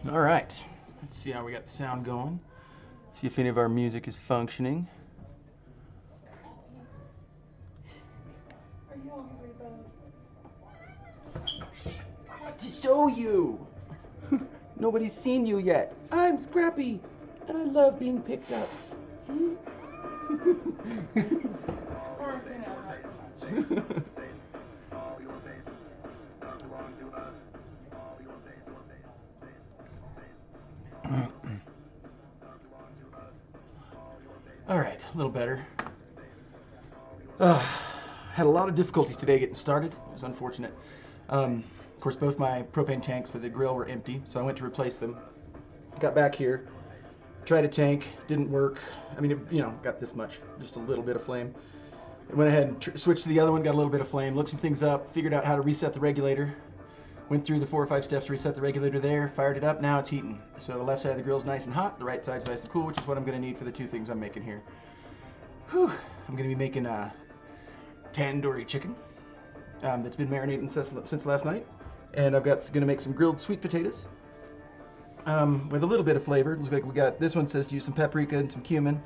All right, let's see how we got the sound going. See if any of our music is functioning. Are you hungry, bud? What to show you? Nobody's seen you yet. I'm Scrappy, and I love being picked up. See? Or, you know, not so much. All right, a little better. Had a lot of difficulties today getting started. It was unfortunate. Of course, both my propane tanks for the grill were empty, so I went to replace them. Got back here, tried a tank, didn't work. I mean, got this much, just a little bit of flame. I went ahead and switched to the other one, got a little bit of flame, looked some things up, figured out how to reset the regulator. Went through the 4 or 5 steps to reset the regulator there, fired it up, now it's heating. So the left side of the grill is nice and hot, the right side's nice and cool, which is what I'm gonna need for the two things I'm making here. Whew. I'm gonna be making Tandoori Chicken that's been marinating since last night. And gonna make some grilled sweet potatoes with a little bit of flavor. Looks like we got, this one says to use some paprika and some cumin,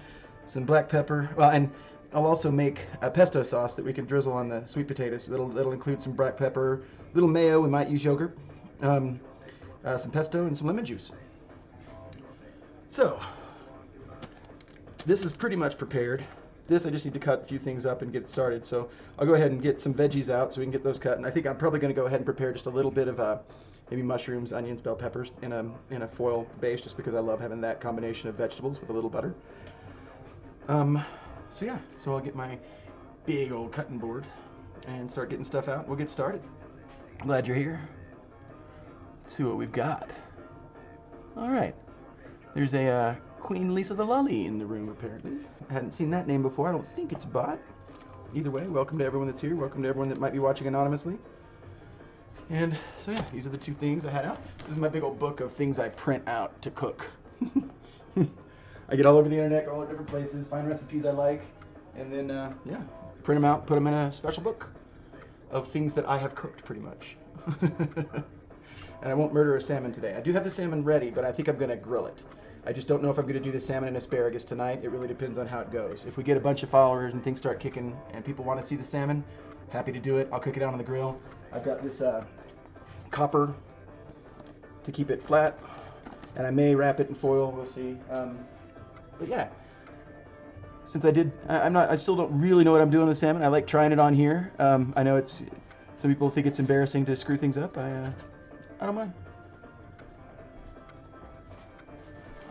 some black pepper. Well, and I'll also make a pesto sauce that we can drizzle on the sweet potatoes. That'll include some black pepper, little mayo, we might use yogurt, some pesto, and some lemon juice. So, this is pretty much prepared. This, I just need to cut a few things up and get it started. So I'll go ahead and get some veggies out so we can get those cut. And I think I'm probably going to go ahead and prepare just a little bit of maybe mushrooms, onions, bell peppers in a foil base, just because I love having that combination of vegetables with a little butter. So yeah, so I'll get my big old cutting board and start getting stuff out. We'll get started. I'm glad you're here. Let's see what we've got. All right, there's a Queen Lisa the Lolly in the room, apparently. I hadn't seen that name before. I don't think it's a bot. Either way, welcome to everyone that's here. Welcome to everyone that might be watching anonymously. And so yeah, these are the two things I had out. This is my big old book of things I print out to cook. I get all over the internet, all over different places, find recipes I like, and then yeah, print them out, put them in a special book of things that I have cooked, pretty much. And I won't murder a salmon today. I do have the salmon ready, but I think I'm gonna grill it. I just don't know if I'm going to do the salmon and asparagus tonight. It really depends on how it goes. If we get a bunch of followers and things start kicking and people want to see the salmon, happy to do it. I'll cook it out on the grill. I've got this copper to keep it flat, and I may wrap it in foil. We'll see. But yeah, since I still don't really know what I'm doing with salmon. I like trying it on here. I know some people think it's embarrassing to screw things up. I don't mind.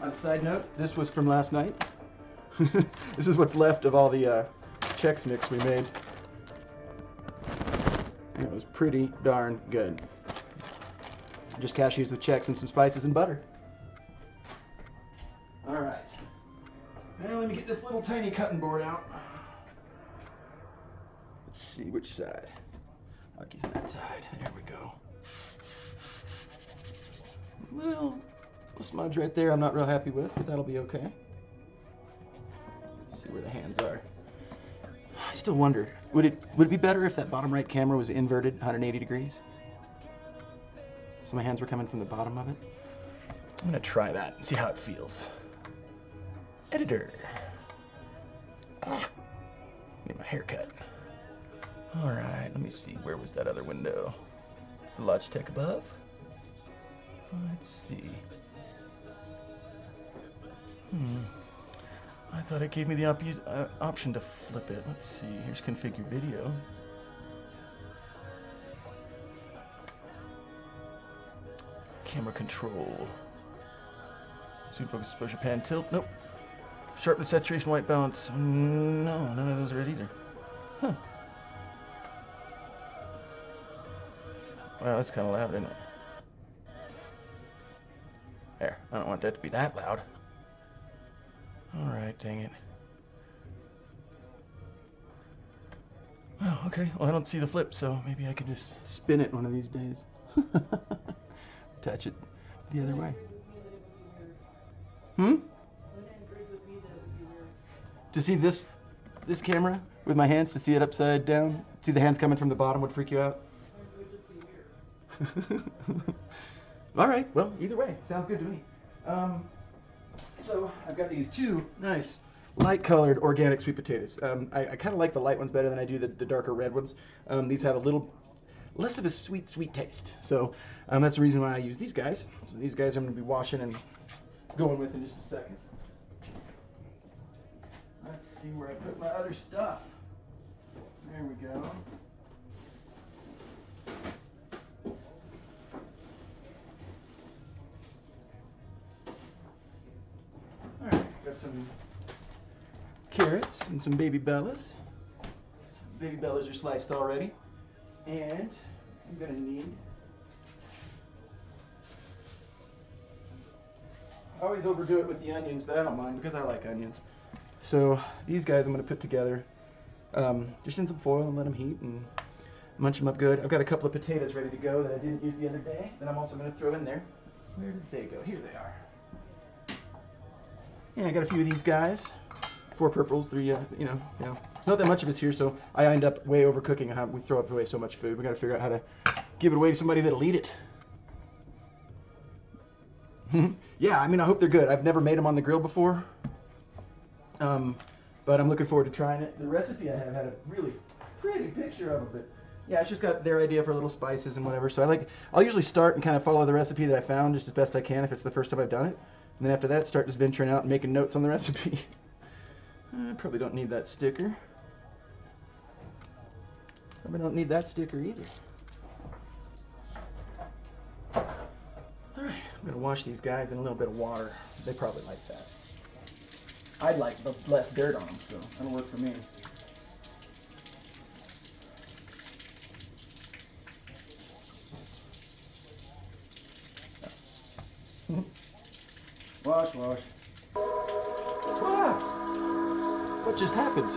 On a side note, this was from last night. This is what's left of all the Chex Mix we made. And it was pretty darn good. Just cashews with Chex and some spices and butter. All right. Now let me get this little tiny cutting board out. Let's see which side. I like using that side. There we go. Well, a smudge right there I'm not real happy with, but that'll be okay. Let's see where the hands are. I still wonder, would it be better if that bottom right camera was inverted 180 degrees? So my hands were coming from the bottom of it? I'm gonna try that and see how it feels. Editor. Need my haircut. All right, let me see, where was that other window? The Logitech above? Let's see. I thought it gave me the option to flip it. Let's see. Here's configure video. Camera control. Zoom, focus, exposure, pan, tilt. Nope. Sharpness, saturation, white balance. No, none of those are it either. Huh. Wow, that's kind of loud, isn't it? There. I don't want that to be that loud. Alright, dang it. Oh, okay. Well, I don't see the flip, so maybe I can just spin it one of these days. Touch it the other way. To see this camera with my hands, to see it upside down, see the hands coming from the bottom would freak you out? All right. Well, either way, sounds good to me. So I've got these two nice light-colored organic sweet potatoes. I kind of like the light ones better than I do the darker red ones. These have a little less of a sweet taste. So that's the reason why I use these guys. So these guys I'm going to be washing and going with in just a second. Let's see where I put my other stuff. There we go. Alright, got some carrots and some baby bellas. Baby bellas are sliced already. And I'm going to need... I always overdo it with the onions, but I don't mind because I like onions. So these guys I'm going to put together just in some foil and let them heat and munch them up good. I've got a couple of potatoes ready to go that I didn't use the other day that I'm also going to throw in there. Where did they go? Here they are. Yeah, I got a few of these guys. 4 purples, 3, you know. It's not that much of it's here, so I end up way overcooking how we throw away so much food. We got to figure out how to give it away to somebody that'll eat it. Yeah, I mean, I hope they're good. I've never made them on the grill before, but I'm looking forward to trying it. The recipe I have had a really pretty picture of them, but yeah, it's just got their idea for little spices and whatever. So I'll usually start and kind of follow the recipe that I found just as best I can if it's the first time I've done it. And then after that, start just venturing out and making notes on the recipe. I probably don't need that sticker. Probably don't need that sticker either. Alright, I'm going to wash these guys in a little bit of water. They probably like that. I'd like the less dirt on them, so that'll work for me. Wash, wash. Ah! What just happened?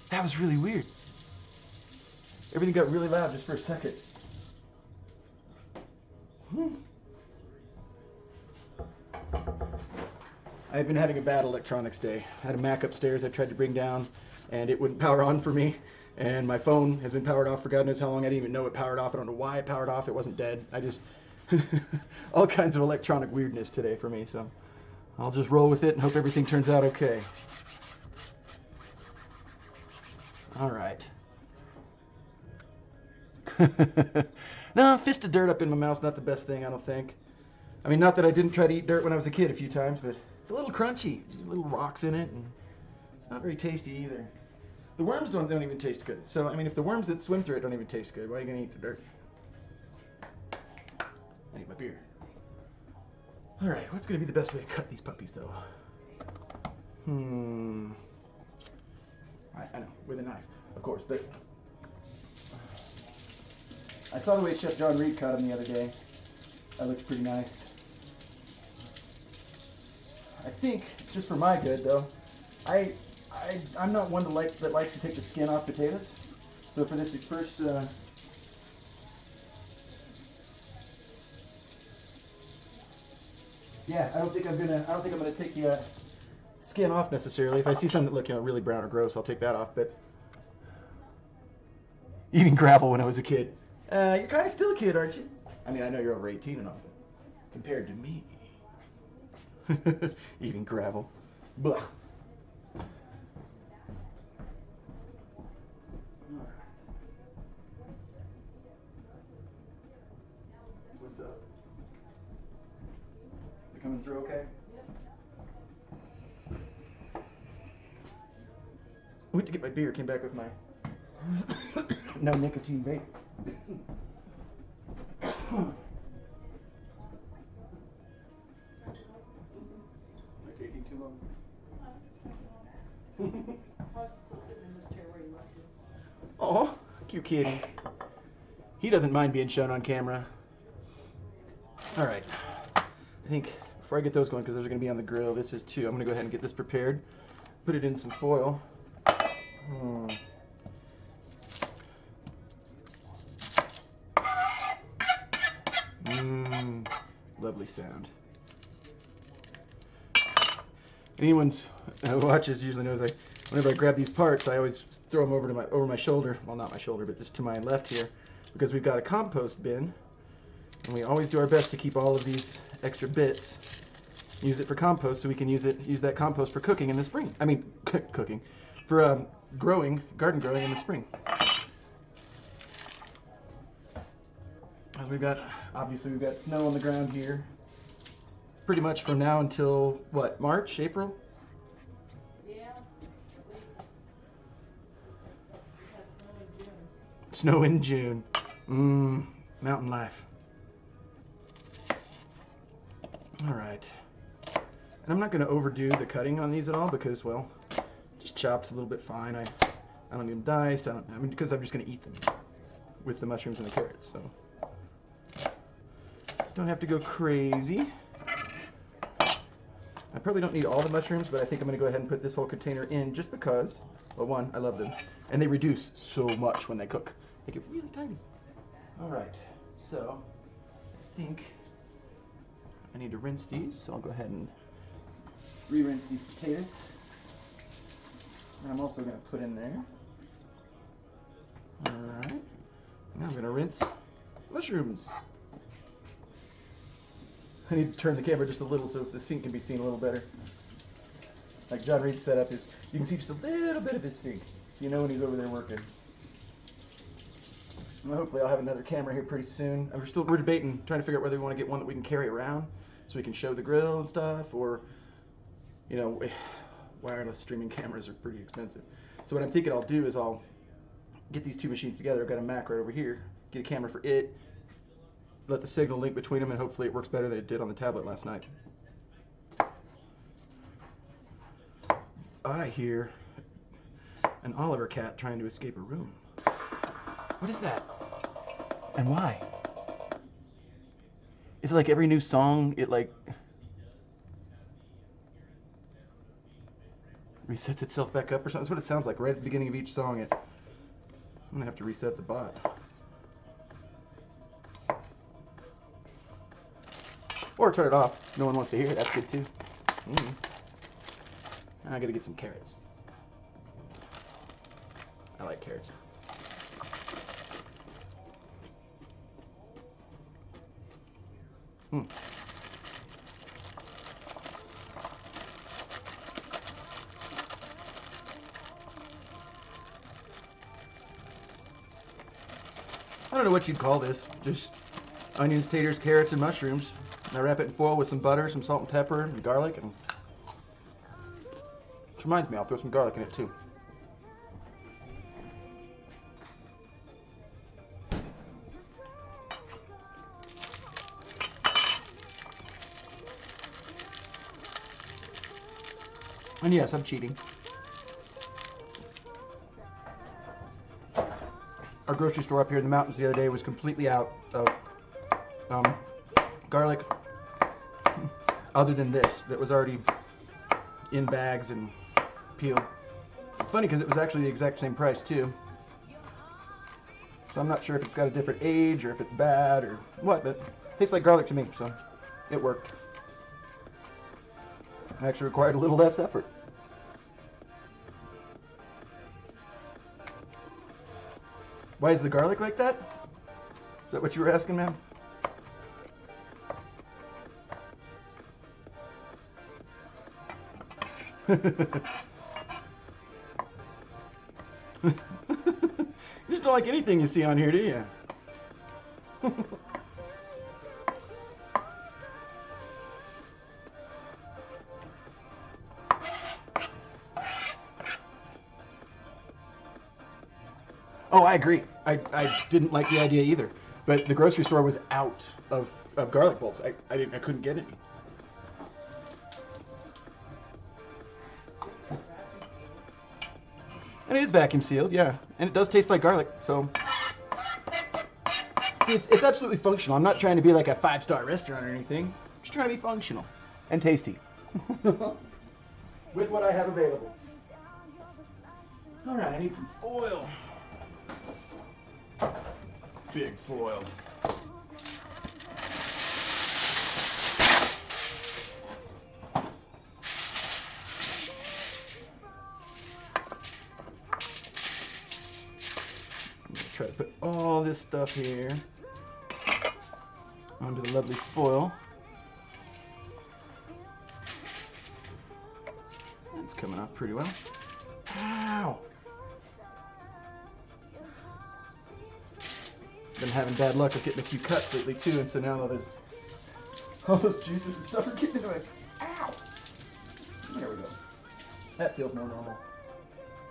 That was really weird. Everything got really loud just for a second. I've been having a bad electronics day. I had a Mac upstairs I tried to bring down, and it wouldn't power on for me. And my phone has been powered off for God knows how long. I didn't even know it powered off. I don't know why it powered off. It wasn't dead. I just... all kinds of electronic weirdness today for me, so I'll just roll with it and hope everything turns out okay. All right. No, a fist of dirt up in my mouth's not the best thing, I don't think. I mean, not that I didn't try to eat dirt when I was a kid a few times, but it's a little crunchy. Little rocks in it, and it's not very tasty either. The worms don't even taste good. So, I mean, if the worms that swim through it don't even taste good, why are you going to eat the dirt? I need my beer. All right, what's going to be the best way to cut these puppies, though? I know, with a knife, of course, but I saw the way Chef John Reed cut them the other day. That looked pretty nice. I think, just for my good, though, I'm not one that likes to take the skin off potatoes. So for this first, yeah, I don't think I'm gonna take the skin off necessarily. If I see something that look, really brown or gross, I'll take that off. But eating gravel when I was a kid, you're kind of still a kid, aren't you? I mean, I know you're over 18 and all, but compared to me, eating gravel, blah. What's up? Is it coming through okay? I went to get my beer, came back with my no nicotine vape. Am I taking too long? Oh, cute kitty. He doesn't mind being shown on camera. All right. I think before I get those going, because those are going to be on the grill, this is 2. I'm going to go ahead and get this prepared. Put it in some foil. Lovely sound. Anyone who watches usually knows I whenever I grab these parts, I always throw them over my shoulder. Well, not my shoulder, but just to my left here, because we've got a compost bin, and we always do our best to keep all of these extra bits, use it for compost, so we can use that compost for cooking in the spring. I mean, cooking, for garden growing in the spring. Obviously we've got snow on the ground here, pretty much from now until what, March, April? Yeah. Snow in June. Mountain life. All right. And I'm not going to overdo the cutting on these at all because, well, just chopped a little bit fine. I don't need them diced. Because I'm just going to eat them with the mushrooms and the carrots. So don't have to go crazy. I probably don't need all the mushrooms, but I think I'm going to go ahead and put this whole container in just because, well, one, I love them, and they reduce so much when they cook. They get really tiny. All right, so I think I need to rinse these, so I'll go ahead and re-rinse these potatoes. And I'm also going to put in there. All right, now I'm going to rinse mushrooms. I need to turn the camera just a little so the sink can be seen a little better. Like John Reed's setup is, you can see just a little bit of his sink, so you know when he's over there working. Well, hopefully I'll have another camera here pretty soon. We're debating, trying to figure out whether we want to get one that we can carry around so we can show the grill and stuff, or, you know, wireless streaming cameras are pretty expensive. So what I'm thinking I'll do is I'll get these two machines together. I've got a Mac right over here, get a camera for it, let the signal link between them, and hopefully it works better than it did on the tablet last night. I hear an Oliver cat trying to escape a room. What is that? And why? Is it like every new song, it like resets itself back up or something? That's what it sounds like right at the beginning of each song. I'm gonna have to reset the bot. Or turn it off. No one wants to hear it. That's good too. I gotta get some carrots. I like carrots. I don't know what you'd call this. Just onions, taters, carrots, and mushrooms. And I wrap it in foil with some butter, some salt and pepper, and garlic. And which reminds me, I'll throw some garlic in it too. And yes, I'm cheating. Our grocery store up here in the mountains the other day was completely out of garlic, other than this, that was already in bags and peeled. It's funny because it was actually the exact same price too. So I'm not sure if it's got a different age or if it's bad or what, but it tastes like garlic to me, so it worked. It actually required a little less effort. Why is the garlic like that? Is that what you were asking, ma'am? You just don't like anything you see on here, do you? Oh, I agree. I didn't like the idea either. But the grocery store was out of garlic bulbs. I couldn't get any. And it is vacuum sealed, yeah. And it does taste like garlic, so. See, it's absolutely functional. I'm not trying to be like a 5-star restaurant or anything. I'm just trying to be functional and tasty. With what I have available. All right, I need some foil. Big foil. Just try to put all this stuff here onto the lovely foil. It's coming off pretty well. Ow! Been having bad luck with getting a few cuts lately too, and so now all those juices and stuff are getting into it. Ow! There we go. That feels more normal.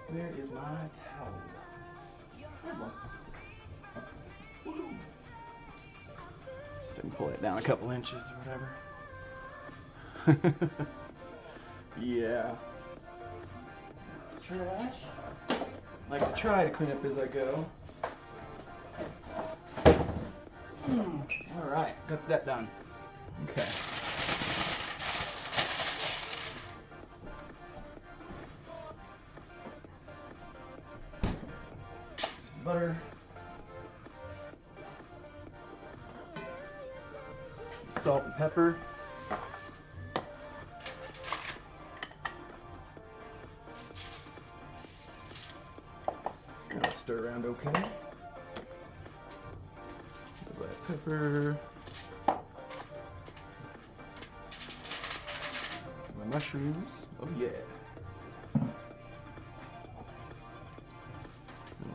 Where is my towel? There one. So I can pull it down a couple inches or whatever. Yeah. It's trash. I like to try to clean up as I go. Alright, got that done. Okay. Some butter. Some salt and pepper. I'll stir around okay. Black pepper. My mushrooms. Oh yeah.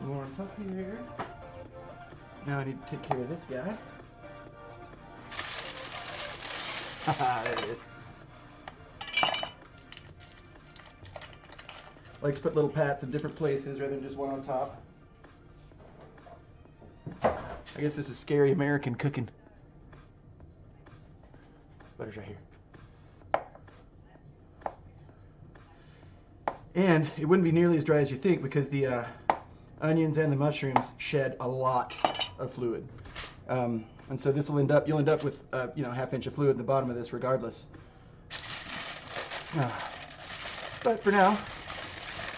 More on top here. Now I need to take care of this guy. Haha, there it is. I like to put little pats in different places rather than just one on top. I guess this is scary American cooking. Butter's right here. And it wouldn't be nearly as dry as you think because the onions and the mushrooms shed a lot of fluid. And so this will you'll end up with half inch of fluid in the bottom of this regardless. But for now,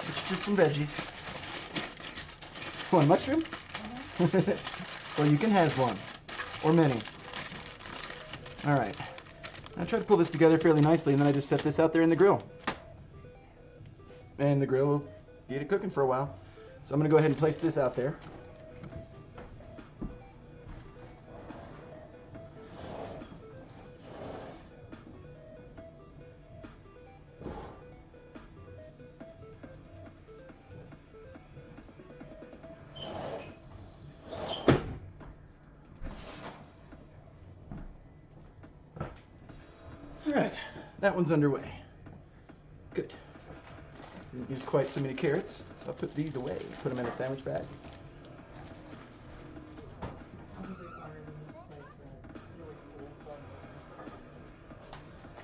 it's just some veggies. One mushroom? Well, you can have one. Or many. Alright. I try to pull this together fairly nicely, and then I just set this out there in the grill. And the grill will get it cooking for a while. So I'm going to go ahead and place this out there. Alright, that one's underway. Good. Didn't use quite so many carrots, so I'll put these away. Put them in a sandwich bag.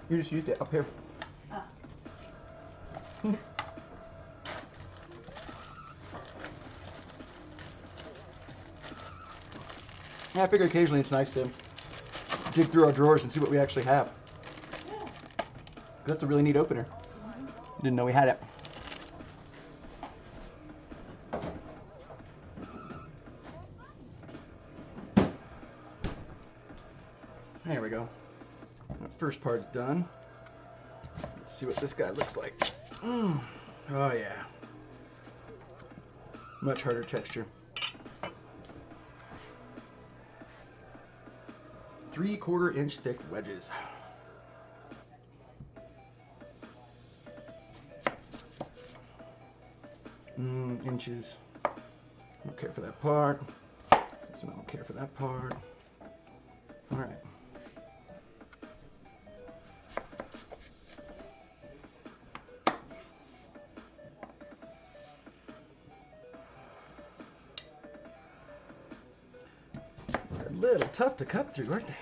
You just used it up here. Yeah, I figure occasionally it's nice to dig through our drawers and see what we actually have. That's a really neat opener. Didn't know we had it. There we go. That first part's done. Let's see what this guy looks like. Oh yeah. Much harder texture. 3/4 inch thick wedges. Inches. I don't care for that part. This one I don't care for that part. All right. These are a little tough to cut through, aren't they?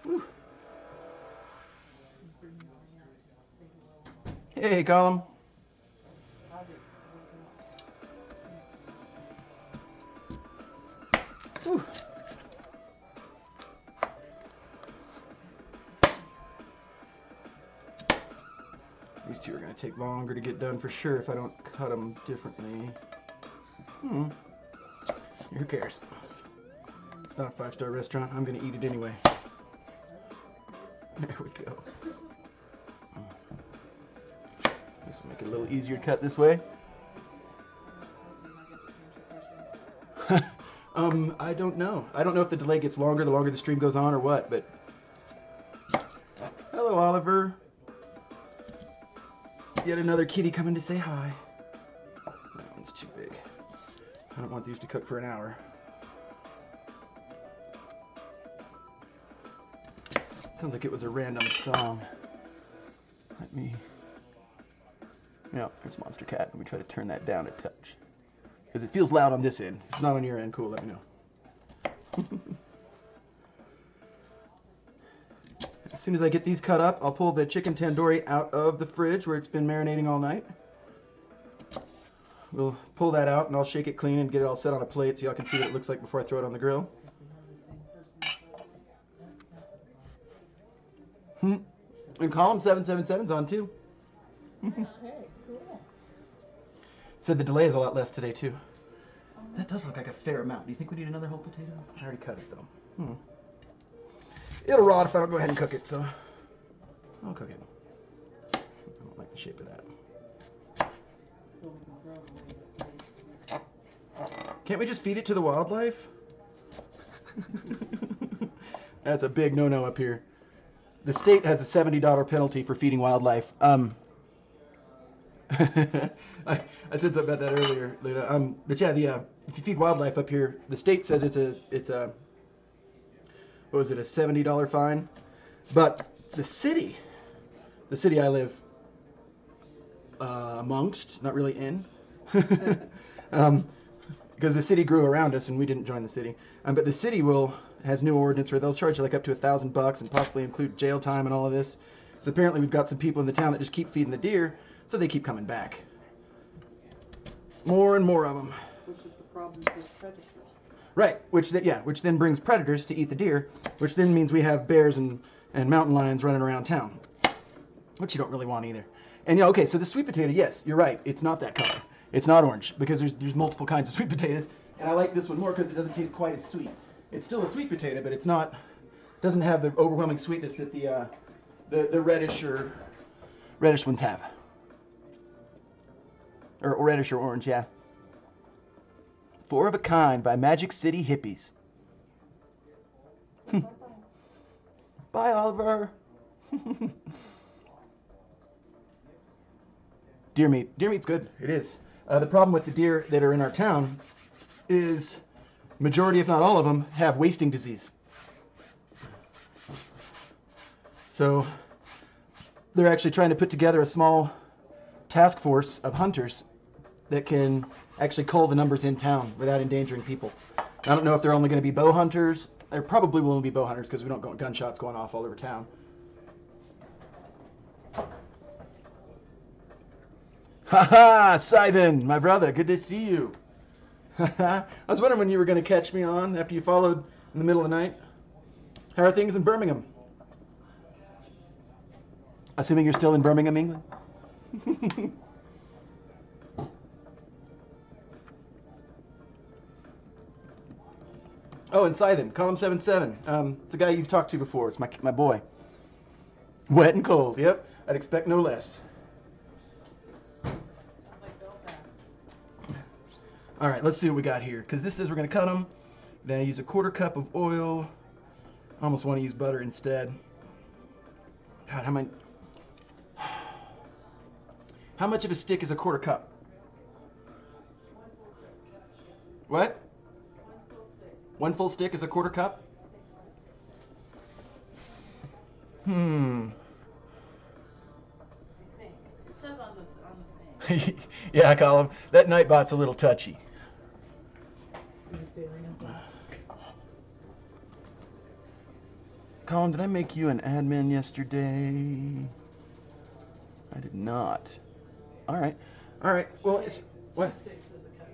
Woo. Hey, Colin. Whew. These two are going to take longer to get done for sure if I don't cut them differently. Who cares? It's not a 5-star restaurant. I'm going to eat it anyway. There we go. This will make it a little easier to cut this way. I don't know. I don't know if the delay gets longer the longer the stream goes on or what, but... Hello, Oliver. Yet another kitty coming to say hi. That one's too big. I don't want these to cook for an hour. Sounds like it was a random song. Let me... Yeah, there's Monster Cat. Let me try to turn that down a touch. Because it feels loud on this end. If it's not on your end, cool, let me know. As soon as I get these cut up, I'll pull the chicken tandoori out of the fridge where it's been marinating all night. We'll pull that out and I'll shake it clean and get it all set on a plate so y'all can see what it looks like before I throw it on the grill. And column 777's on too. Okay, cool. Said the delay is a lot less today too. That does look like a fair amount. Do you think we need another whole potato? I already cut it though. It'll rot if I don't go ahead and cook it, so I'll cook it. I don't like the shape of that. So we can throw it away. Can't we just feed it to the wildlife? That's a big no-no up here. The state has a $70 penalty for feeding wildlife. I said something about that earlier, Luna. But yeah, if you feed wildlife up here, the state says it's a what was it, a $70 fine? But the city I live amongst, not really in, because the city grew around us and we didn't join the city. But the city has new ordinance where they'll charge you like up to $1,000 and possibly include jail time and all of this. So apparently we've got some people in the town that just keep feeding the deer, so they keep coming back. More and more of them. Which is the problem with predators. Right, which then brings predators to eat the deer, which then means we have bears and mountain lions running around town, which you don't really want either. And yeah, okay, so the sweet potato, yes, you're right, it's not that color. It's not orange, because there's multiple kinds of sweet potatoes, and I like this one more because it doesn't taste quite as sweet. It's still a sweet potato, but doesn't have the overwhelming sweetness that the reddish ones have. Or reddish or orange, yeah. 4 of a Kind by Magic City Hippies. Bye, Oliver. Deer meat. Deer meat's good. It is. The problem with the deer that are in our town is majority, if not all of them, have wasting disease. So they're actually trying to put together a small task force of hunters that can actually cull the numbers in town without endangering people. I don't know if they're only going to be bow hunters. There probably will only be bow hunters because we don't want gunshots going off all over town. Ha-ha! Scythen, my brother, good to see you. I was wondering when you were going to catch me on after you followed in the middle of the night. How are things in Birmingham? Assuming you're still in Birmingham, England? Oh, and Scythen, column 77. It's a guy you've talked to before. It's my boy. Wet and cold, yep. I'd expect no less. Sounds like Belfast. All right, let's see what we got here. Because this is, we're going to cut them. Then I use a 1/4 cup of oil. I almost want to use butter instead. God, how much of a stick is a 1/4 cup? What? 1 full stick is a 1/4 cup? I think. It says on the thing. Yeah, Colin, that Nightbot's a little touchy. Colin, did I make you an admin yesterday? I did not. All right. Well, it's what? 2 sticks is a cup.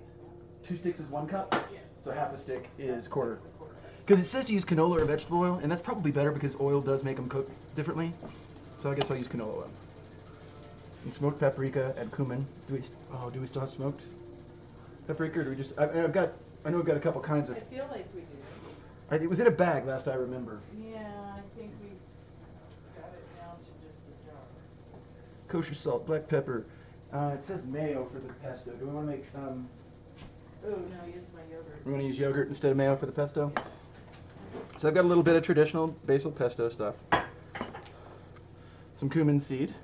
2 sticks is 1 cup? Yes. So half a stick is 1/4. Because it says to use canola or vegetable oil, and that's probably better because oil does make them cook differently. So I guess I'll use canola oil. And smoked paprika and cumin. Do we still have smoked paprika, or do we just? I know we've got a couple kinds of. I feel like we do. It was in a bag last I remember. Yeah, I think we got it down to just the jar. Kosher salt, black pepper. It says mayo for the pesto. Do we want to make Oh, no, use my yogurt. I'm going to use yogurt instead of mayo for the pesto. So I've got a little bit of traditional basil pesto stuff. Some cumin seed.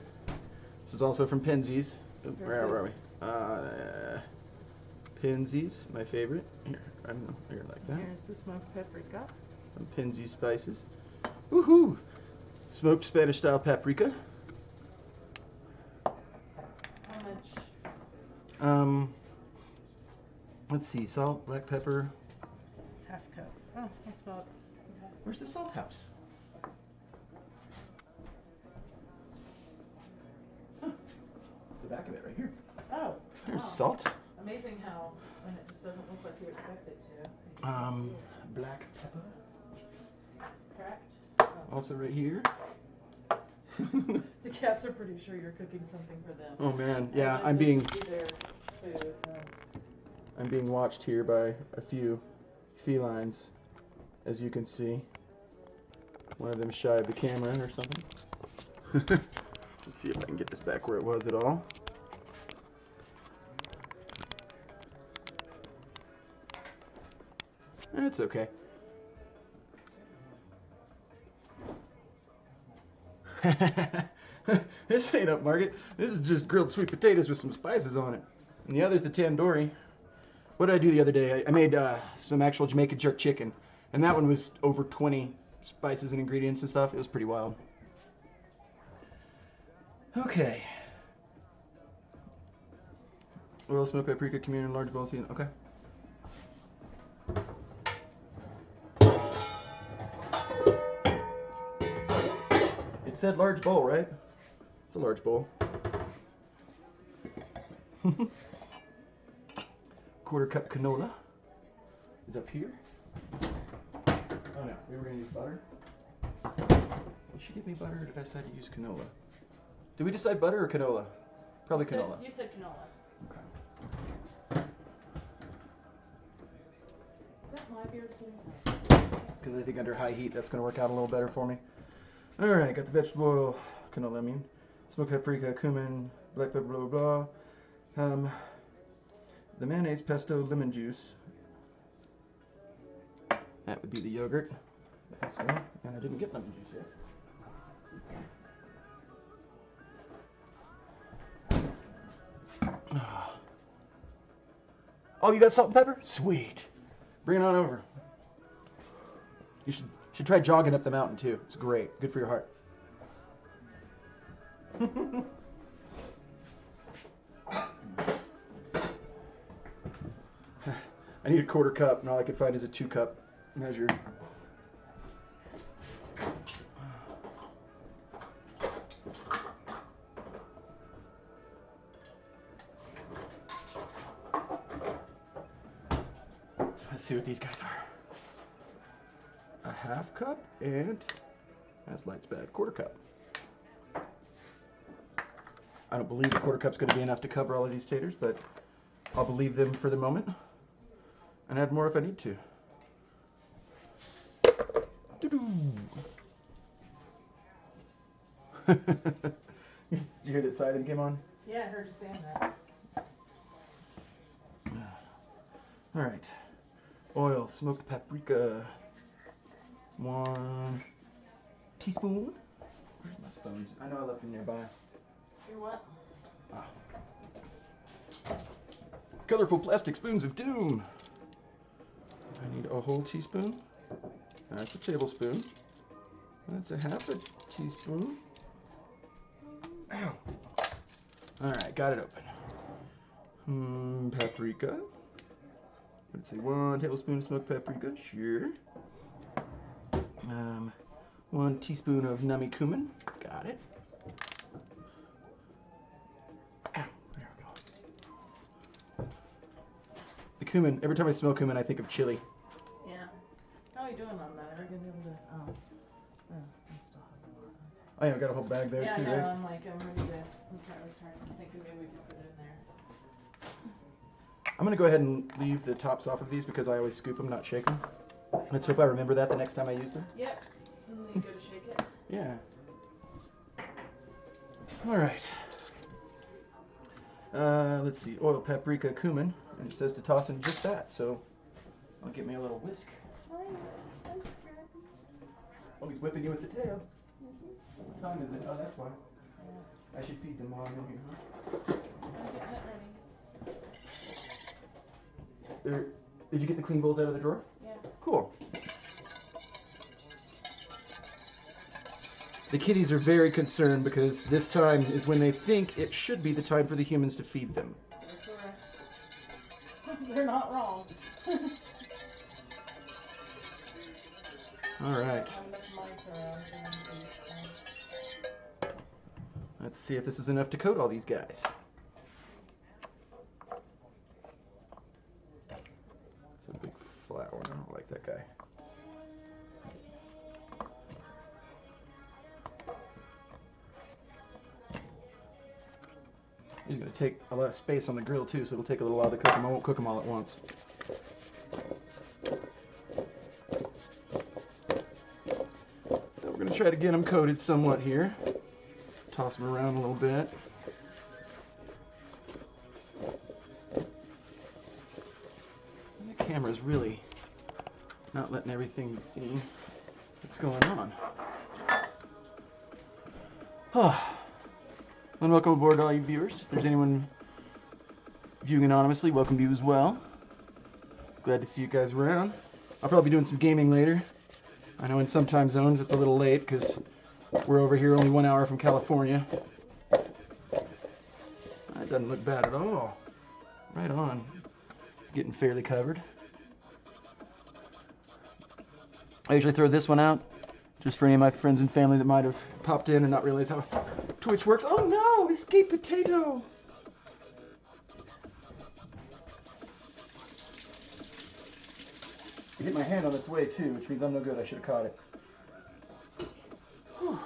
This is also from Penzies. Ooh, where are we? Penzies, my favorite. Here, I don't know. Here, like that. Here's the smoked paprika. Some Penzies spices. Woohoo! Smoked Spanish style paprika. How much? Let's see. Salt, black pepper. Half cup. Oh, that's about. Where's the salt house? Huh. The back of it right here. Oh. There's Wow. salt. Amazing how when it just doesn't look like you expect it to. Black pepper. Cracked. Oh. Also right here. The cats are pretty sure you're cooking something for them. Oh man, yeah, Unless I'm it being should be their food. I'm being watched here by a few felines, as you can see. One of them shy of the camera or something. Let's see if I can get this back where it was at all. That's okay. This ain't up market. This is just grilled sweet potatoes with some spices on it. And the other's the tandoori. What did I do the other day? I made some actual Jamaican jerk chicken. And that one was over 20 spices and ingredients and stuff. It was pretty wild. Okay. Oil, smoked paprika, cumin, in large bowl. Okay. It said large bowl, right? It's a large bowl. Quarter cup canola is up here. Oh no, we were gonna use butter. Did she give me butter or did I decide to use canola? Did we decide butter or canola? Probably canola. You said canola. Okay. Is that my beard sitting It's because I think under high heat that's gonna work out a little better for me. Alright, got the vegetable oil, canola, I mean. Smoked paprika, cumin, black pepper, blah, blah, blah. The mayonnaise, pesto, lemon juice. That would be the yogurt. That's one. And I didn't get lemon juice yet. Oh, you got salt and pepper? Sweet. Bring it on over. You should try jogging up the mountain too. It's great. Good for your heart. I need a quarter cup, and all I could find is a 2-cup measure. Let's see what these guys are. A 1/2 cup, and that's light's bad, quarter cup. I don't believe the quarter cup's going to be enough to cover all of these taters, but I'll believe them for the moment. And add more if I need to. Did you hear that siren came on? Yeah, I heard you saying that. All right. Oil, smoked paprika. 1 teaspoon. Where's my spoons? I know I left them nearby. You're what? Ah. Colorful plastic spoons of doom. I need a whole teaspoon. That's a tablespoon. That's a 1/2 teaspoon. Ow. Alright, got it open. Paprika. Let's see, 1 tablespoon of smoked paprika, sure. 1 teaspoon of nummy cumin, got it. Ow, there we go. The cumin, every time I smell cumin, I think of chili. Yeah. How are you doing on that? Are you gonna be able to? Oh, I still have a lot. Oh yeah, I got a whole bag there Yeah, too, I know. right? I'm ready to. I was thinking maybe we could put it in there. I'm gonna go ahead and leave the tops off of these because I always scoop them, not shake them. Let's hope I remember that the next time I use them. Yep. And then you go to shake it. Yeah. All right. Let's see. Oil, paprika, cumin, And it says to toss in just that, so I'll get me a little whisk. Oh, he's whipping you with the tail. What time is it? Oh, that's why. I should feed them while I'm in here, huh? I'm getting it ready. Did you get the clean bowls out of the drawer? Yeah. Cool. The kitties are very concerned because this time is when they think it should be the time for the humans to feed them. They're correct. They're not wrong. All right. Have enough mice around for them to eat. Let's see if this is enough to coat all these guys. It's a big flat one. I don't like that guy. He's going to take a lot of space on the grill too, so it'll take a little while to cook them. I won't cook them all at once. So we're going to try to get them coated somewhat here. Toss them around a little bit. And the camera's really not letting everything be seen. What's going on? Oh. And welcome aboard all you viewers. If there's anyone viewing anonymously, welcome to you as well. Glad to see you guys around. I'll probably be doing some gaming later. I know in some time zones it's a little late because we're over here only 1 hour from California. That doesn't look bad at all. Right on. Getting fairly covered. I usually throw this one out just for any of my friends and family that might have popped in and not realize how Twitch works. Oh no! Escape potato! I hit my hand on its way too, which means I'm no good. I should have caught it. Whew.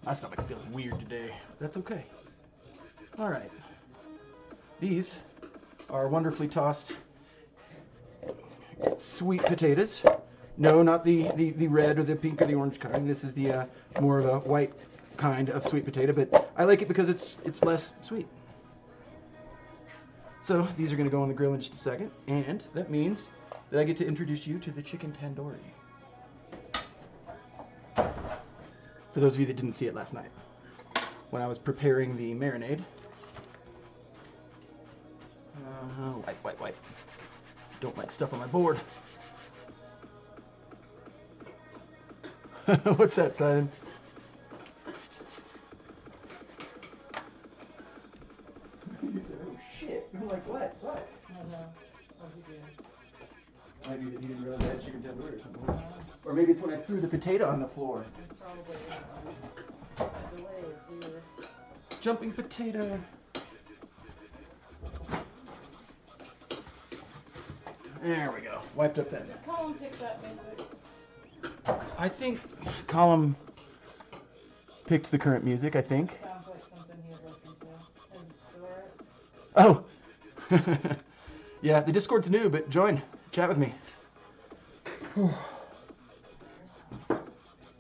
My stomach feels weird today, but that's okay. Alright. These are wonderfully tossed sweet potatoes. No, not the red or the pink or the orange kind. This is the more of a white kind of sweet potato, but I like it because it's less sweet. So these are going to go on the grill in just a second, and that means that I get to introduce you to the chicken tandoori. For those of you that didn't see it last night, when I was preparing the marinade. Wipe. Don't like stuff on my board. What's that, Simon? He said, oh shit. I'm like, what? What? I don't know. What he did. Maybe he didn't realize I had chicken tandoori or something. Or maybe it's when I threw the potato on the floor. It's probably that delay is weird. Jumping potato. There we go. Wiped up that mess. Colin picked that music. I think Colin picked the current music, I think. Sounds like something he would listen to. Oh! Yeah, the Discord's new, but join. Chat with me.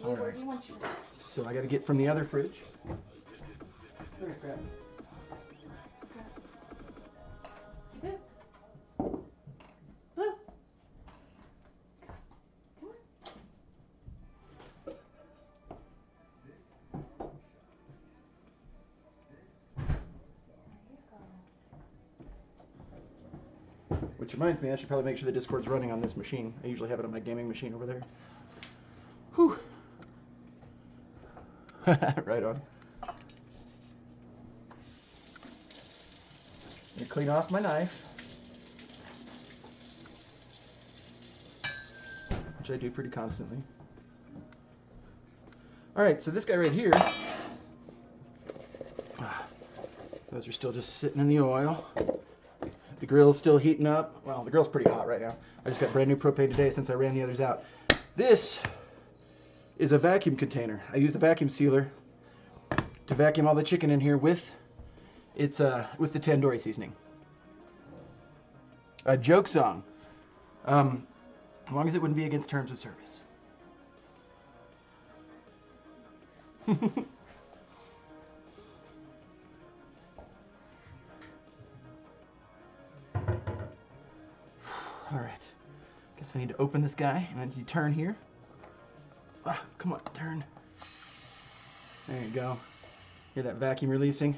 Where do you want your... So I gotta get from the other fridge. Very fast. Blue. Blue. Come on. Which reminds me, I should probably make sure the Discord's running on this machine. I usually have it on my gaming machine over there. Whew. Right on. You clean off my knife, which I do pretty constantly. Alright, so this guy right here, those are still just sitting in the oil. The grill's still heating up. Well, the grill's pretty hot right now. I just got brand new propane today since I ran the others out. This is a vacuum container. I used the vacuum sealer to vacuum all the chicken in here with the tandoori seasoning. A joke song. As long as it wouldn't be against terms of service. All right. Guess I need to open this guy, and then you turn here. Ah, come on, turn. There you go. Hear that vacuum releasing?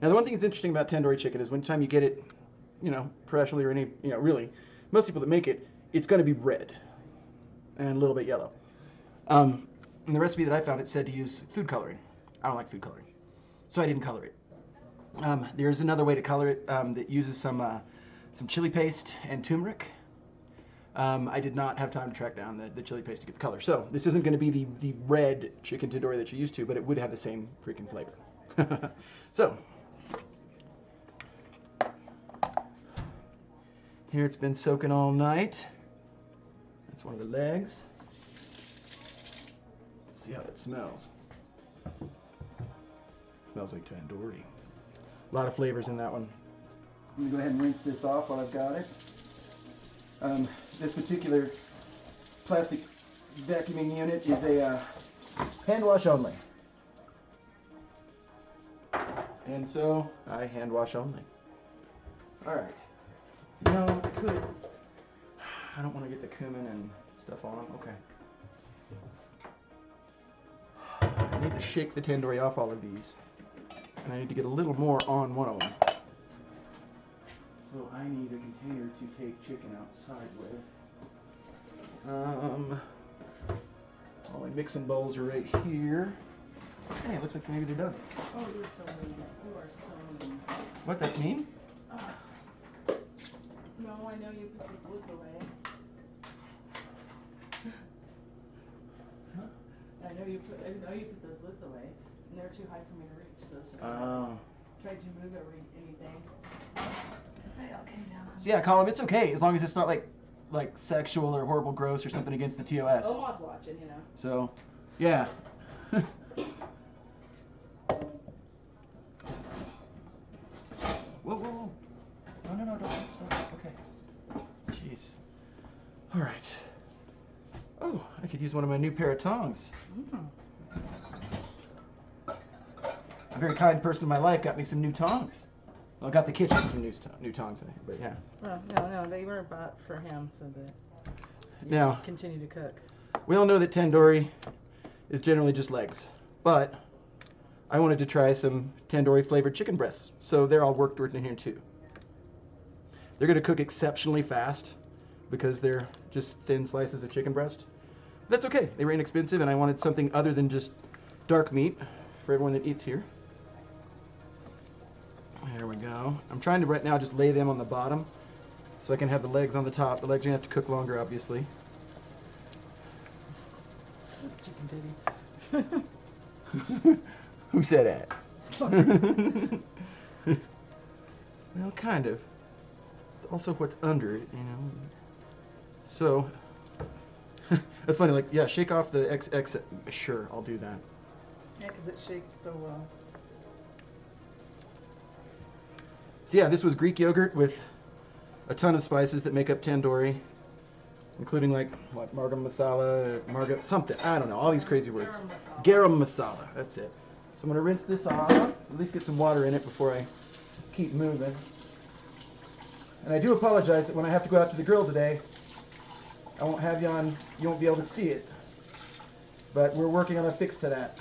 Now, the one thing that's interesting about tandoori chicken is when time you get it, you know, professionally or any, you know, really, most people that make it, it's going to be red and a little bit yellow. In the recipe that I found, it said to use food coloring. I don't like food coloring, so I didn't color it. There's another way to color it that uses some chili paste and turmeric. I did not have time to track down the chili paste to get the color. So this isn't going to be the red chicken tandoori that you're used to, but it would have the same freaking flavor. So here it's been soaking all night. That's one of the legs. Let's see how that smells. Smells like tandoori. A lot of flavors in that one. I'm going to go ahead and rinse this off while I've got it. This particular plastic vacuuming unit is a hand wash only. And so I hand wash only. All right. You know, I could. I don't want to get the cumin and stuff on them. Okay. I need to shake the tandoori off all of these. And I need to get a little more on one of them. So I need a container to take chicken outside with. All my mixing bowls are right here. Hey, it looks like maybe they're done. Oh, you're so mean. You are so mean. What, that's mean? No, I know you put these lids away. Huh? I know you put those lids away, and they're too high for me to reach. So tried to move it or anything. They all came down. So yeah, Colin, it's okay as long as it's not like sexual or horrible, gross or something against the TOS. Oma's watching, you know. So, yeah. Whoa, whoa, whoa. No, don't stop. Okay. Jeez. All right. Oh, I could use one of my new pair of tongs. A very kind person in my life got me some new tongs. Well, I got the kitchen some new tongs, I think, but yeah. No, they were bought for him so that you Now, continue to cook. we all know that tandoori is generally just legs, but I wanted to try some tandoori flavored chicken breasts, so they're all worked in here too. They're going to cook exceptionally fast because they're just thin slices of chicken breast. That's okay. They were inexpensive, and I wanted something other than just dark meat for everyone that eats here. There we go. I'm trying to right now just lay them on the bottom so I can have the legs on the top. The legs are going to have to cook longer, obviously. Chicken titty. Who said that? Well, kind of. It's also what's under it, you know. So, that's funny, like, yeah, shake off the excess. Sure, I'll do that. Yeah, because it shakes so well. So yeah, this was Greek yogurt with a ton of spices that make up tandoori, including like what, margam masala, something, I don't know, all these crazy words. Garam masala, that's it. So I'm gonna rinse this off, at least get some water in it before I keep moving. And I do apologize that when I have to go out to the grill today, I won't have you on, you won't be able to see it. But we're working on a fix to that.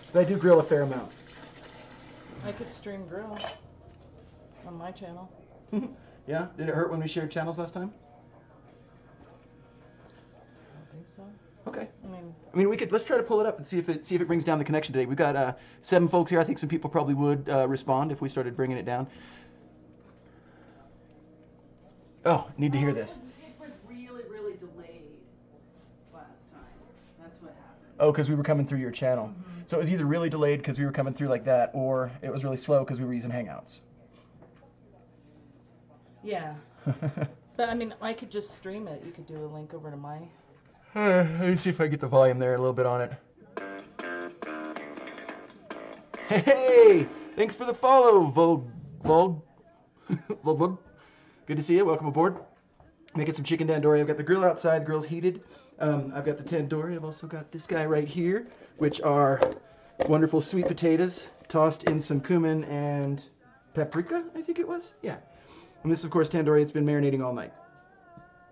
So I do grill a fair amount. I could stream grill on my channel. Yeah? Did it hurt when we shared channels last time? I don't think so. Okay. I mean, we could, let's try to pull it up and see if it brings down the connection today. We've got 7 folks here. I think some people probably would respond if we started bringing it down. Oh, need to hear this. It was really, really delayed last time. That's what happened. Oh, because we were coming through your channel. So it was either really delayed because we were coming through like that, or it was really slow because we were using Hangouts. Yeah. But I mean, I could just stream it. You could do a link over to my... Let me see if I get the volume there a little bit on it. Hey! Thanks for the follow, Vogue. Good to see you. Welcome aboard. Making some chicken tandoori. I've got the grill outside. The grill's heated. I've got the tandoori. I've also got this guy right here, which are wonderful sweet potatoes tossed in some cumin and paprika, I think it was. Yeah. And this, of course, tandoori. It's been marinating all night.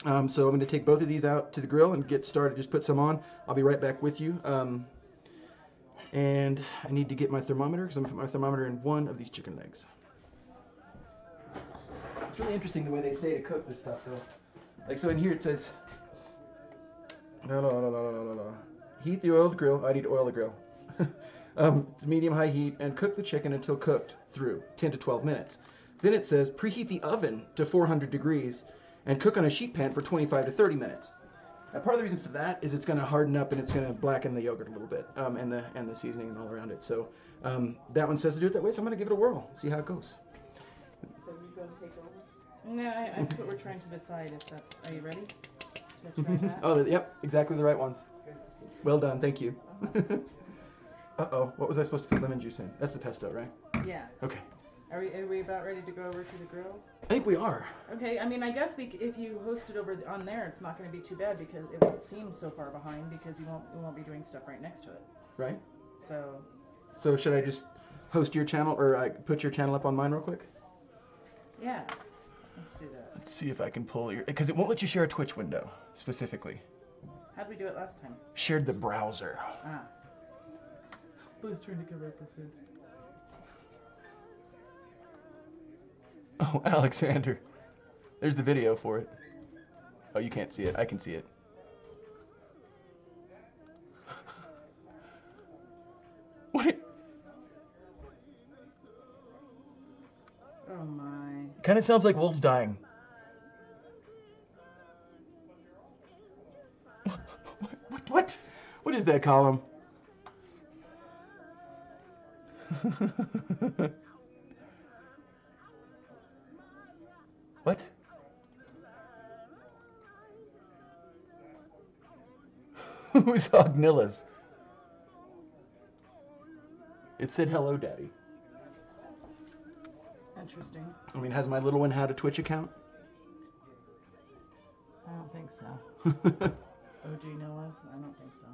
So I'm going to take both of these out to the grill and get started. Just put some on. I'll be right back with you. And I need to get my thermometer because I'm going to put my thermometer in one of these chicken legs. It's really interesting the way they say to cook this stuff, though. Like, so in here it says, heat the oiled grill. I need to oil the grill. To medium-high heat and cook the chicken until cooked through, 10 to 12 minutes. Then it says preheat the oven to 400 degrees and cook on a sheet pan for 25 to 30 minutes. Now, part of the reason for that is it's going to harden up and it's going to blacken the yogurt a little bit, and the seasoning and all around it. So that one says to do it that way, so I'm going to give it a whirl, see how it goes. So you going to take over? No, that's what we're trying to decide if that's... Are you ready? Should I try that? Oh, yep, exactly the right ones. Well done, thank you. Uh-oh, what was I supposed to put lemon juice in? That's the pesto, right? Yeah. Okay. Are we about ready to go over to the grill? I think we are. Okay, I mean, I guess if you host it over on there, it's not going to be too bad because it won't seem so far behind because you won't be doing stuff right next to it. Right. So should I just host your channel, or I put your channel up on mine real quick? Yeah. Let's do that. Let's see if I can pull your... Because it won't let you share a Twitch window, specifically. How'd we do it last time? Shared the browser. Ah. Blue's trying to cover up her food. Oh, Alexander. There's the video for it. Oh, you can't see it. I can see it. What? Oh my. Kind of sounds like wolves dying. What? What is that column? What? Who's Ognilla's? It said hello, Daddy. Interesting. I mean, has my little one had a Twitch account? I don't think so. OG Noah's? I don't think so.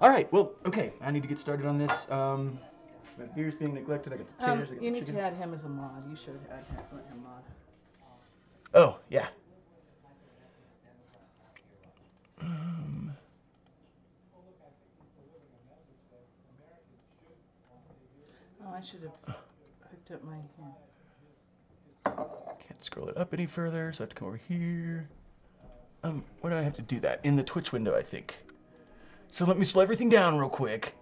All right. Well, okay. I need to get started on this. My beer's being neglected. I got the potatoes. I got You the need chicken. to add him as a mod. You should let him mod. Oh, yeah. Oh, I should have hooked up my... Can't scroll it up any further, so I have to come over here. Where do I have to do that? In the Twitch window, I think. So let me slow everything down real quick.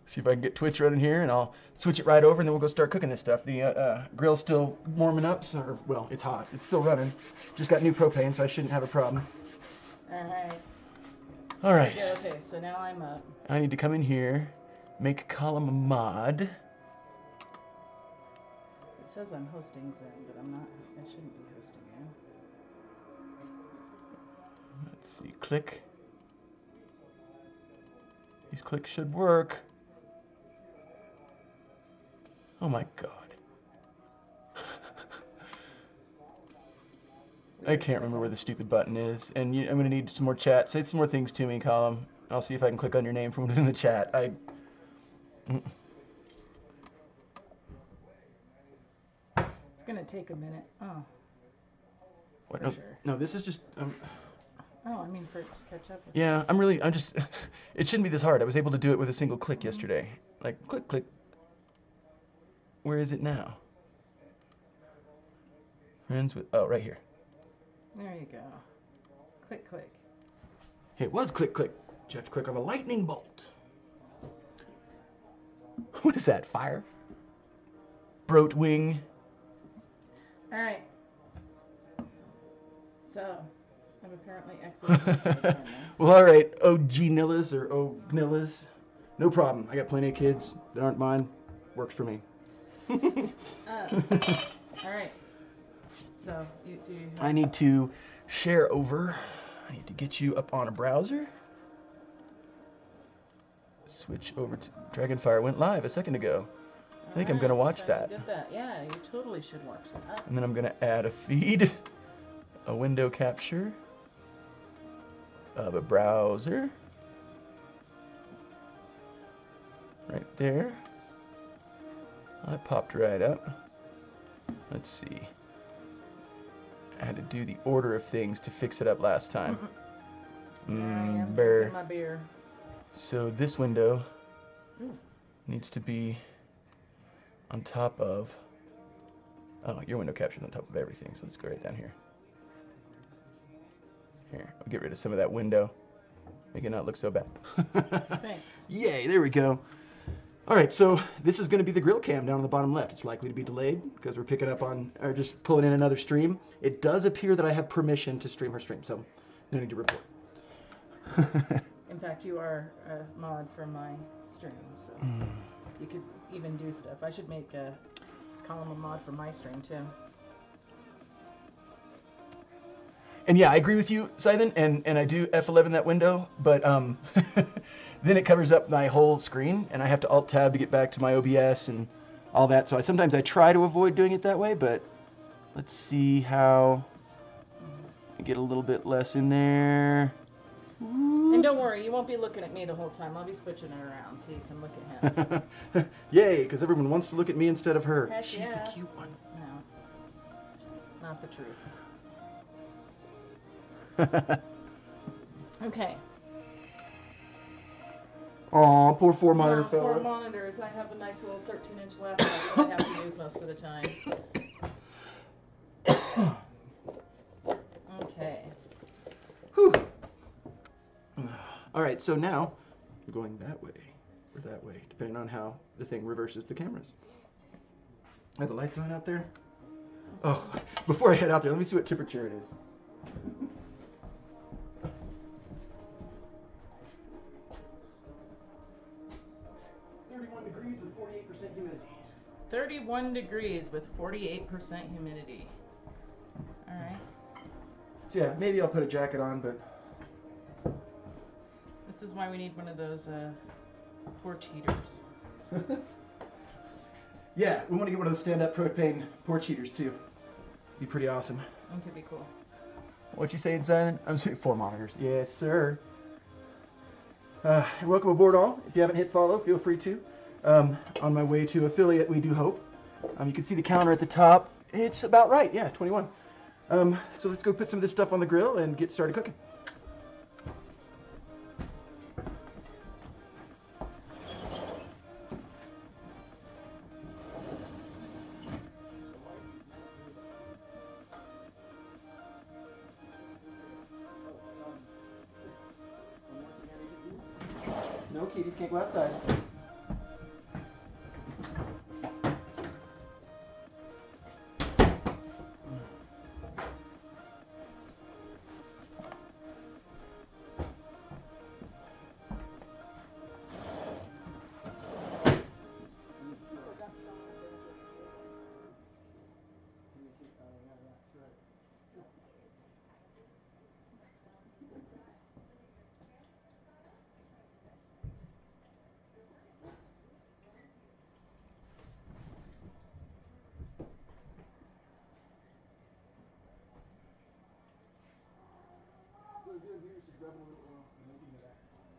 See if I can get Twitch right in here, and I'll switch it right over, and then we'll go start cooking this stuff. The grill's still warming up, so, well, it's hot. It's still running. Just got new propane, so I shouldn't have a problem. Alright. All right. Yeah, okay, so now I'm up. I need to come in here, make a column a mod. It says I'm hosting Zen, but I'm not. I shouldn't be hosting you. Let's see, click. These clicks should work. Oh my God. I can't remember where the stupid button is. And I'm going to need some more chat. Say some more things to me, Column. I'll see if I can click on your name from within the chat. It's going to take a minute. Oh. What? For No, sure. no, this is just... Oh, I mean for it to catch up with yeah, I'm just... It shouldn't be this hard. I was able to do it with a single click yesterday. Like, click, click. Where is it now? Friends with... Oh, right here. There you go. Click, click. It was click, click. You have to click on the lightning bolt. What is that? Fire? Broat wing? All right. So, I'm apparently exiting. Well, all right. OG Nillas or Ognillas. No problem. I got plenty of kids that aren't mine. Works for me. All right. So, you I need to share over. I need to get you up on a browser. Switch over to Dragonfire. Went live a second ago. I think I'm going to watch that. Get that. Yeah, you totally should watch that. And then I'm going to add a feed, a window capture of a browser. Right there. That popped right up. Let's see. I had to do the order of things to fix it up last time. There I am Burr. drinking my beer. So this window needs to be on top of... Oh, your window capture's on top of everything, so let's go right down here. Here, I'll get rid of some of that window. Make it not look so bad. Thanks. Yay, there we go. All right, so this is going to be the grill cam down on the bottom left. It's likely to be delayed because we're picking up on, or just pulling in another stream. It does appear that I have permission to stream her stream, so no need to report. In fact, you are a mod for my stream, so you could even do stuff. I should make a column a mod for my stream too. And yeah, I agree with you, Scythen, and I do F11 that window, but then it covers up my whole screen, and I have to Alt-Tab to get back to my OBS and all that. So sometimes I try to avoid doing it that way, but let's see how I get a little bit less in there. And don't worry, you won't be looking at me the whole time. I'll be switching it around so you can look at him. Yay, because everyone wants to look at me instead of her. Heck She's yeah. the cute one. No, not the truth. Okay. Aw, poor 4-monitor Four fella. monitors. I have a nice little 13-inch laptop that I have to use most of the time. Okay. Whew. All right, so now we're going that way or that way, depending on how the thing reverses the cameras. Are the lights on out there? Oh, before I head out there, let me see what temperature it is. 31 degrees with 48% humidity. 31 degrees with 48% humidity. All right. So yeah, maybe I'll put a jacket on, but... This is why we need one of those porch heaters. Yeah, we want to get one of those stand-up propane porch heaters too. Be pretty awesome. That could be cool. What you saying, Simon? I'm saying 4 monitors. Yes, sir. And welcome aboard all. If you haven't hit follow, feel free to. On my way to affiliate, we do hope. You can see the counter at the top. It's about right, yeah, 21. So let's go put some of this stuff on the grill and get started cooking. No, kitties can't go outside.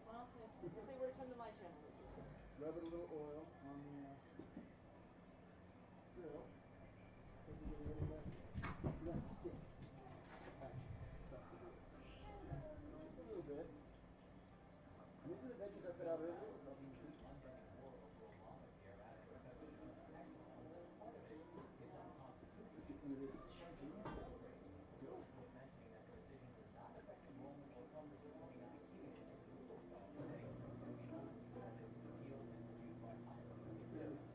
Well, if they were to come to my channel, would you? Rub it a little oil on the grill. Because we get a little less stick. That's the deal. Just a little bit. And these are the veggies I put out earlier. We'll probably use it. Let's get some of this chicken. Go.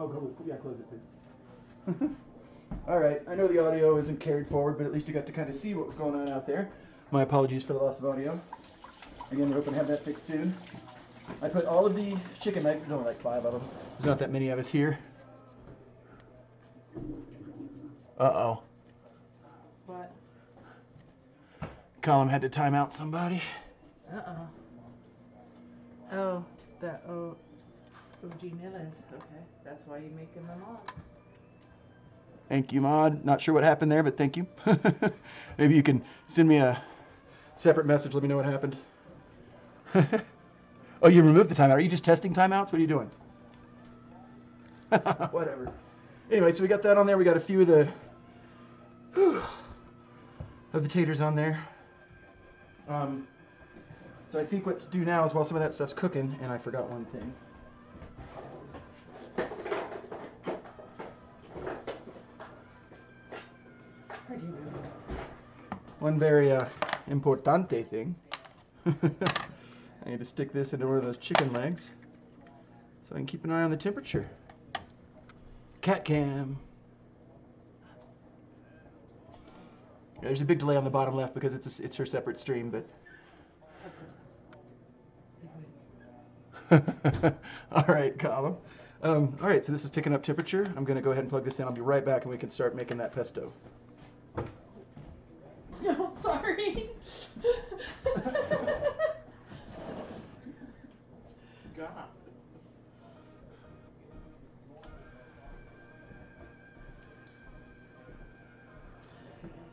Oh, go, yeah, close it, please. All right, I know the audio isn't carried forward, but at least you got to kind of see what was going on out there. My apologies for the loss of audio. Again, we're hoping to have that fixed soon. I put all of the chicken legs, there's only like 5 of them. There's not that many of us here. Uh-oh. What? Colin had to time out somebody. Uh-oh. Oh, that OG Millis. Okay, that's why you're making them on. Thank you, Maud. Not sure what happened there, but thank you. Maybe you can send me a separate message. Let me know what happened. Oh, you removed the timeout. Are you just testing timeouts? What are you doing? Whatever. Anyway, so we got that on there. We got a few of the taters on there. So I think what to do now is while some of that stuff's cooking, and I forgot one thing. One very importante thing. I need to stick this into one of those chicken legs so I can keep an eye on the temperature. Cat cam. Yeah, there's a big delay on the bottom left because it's her separate stream, but. All right, Colin. All right, so this is picking up temperature. I'm going to go ahead and plug this in. I'll be right back, and we can start making that pesto. No, sorry. God.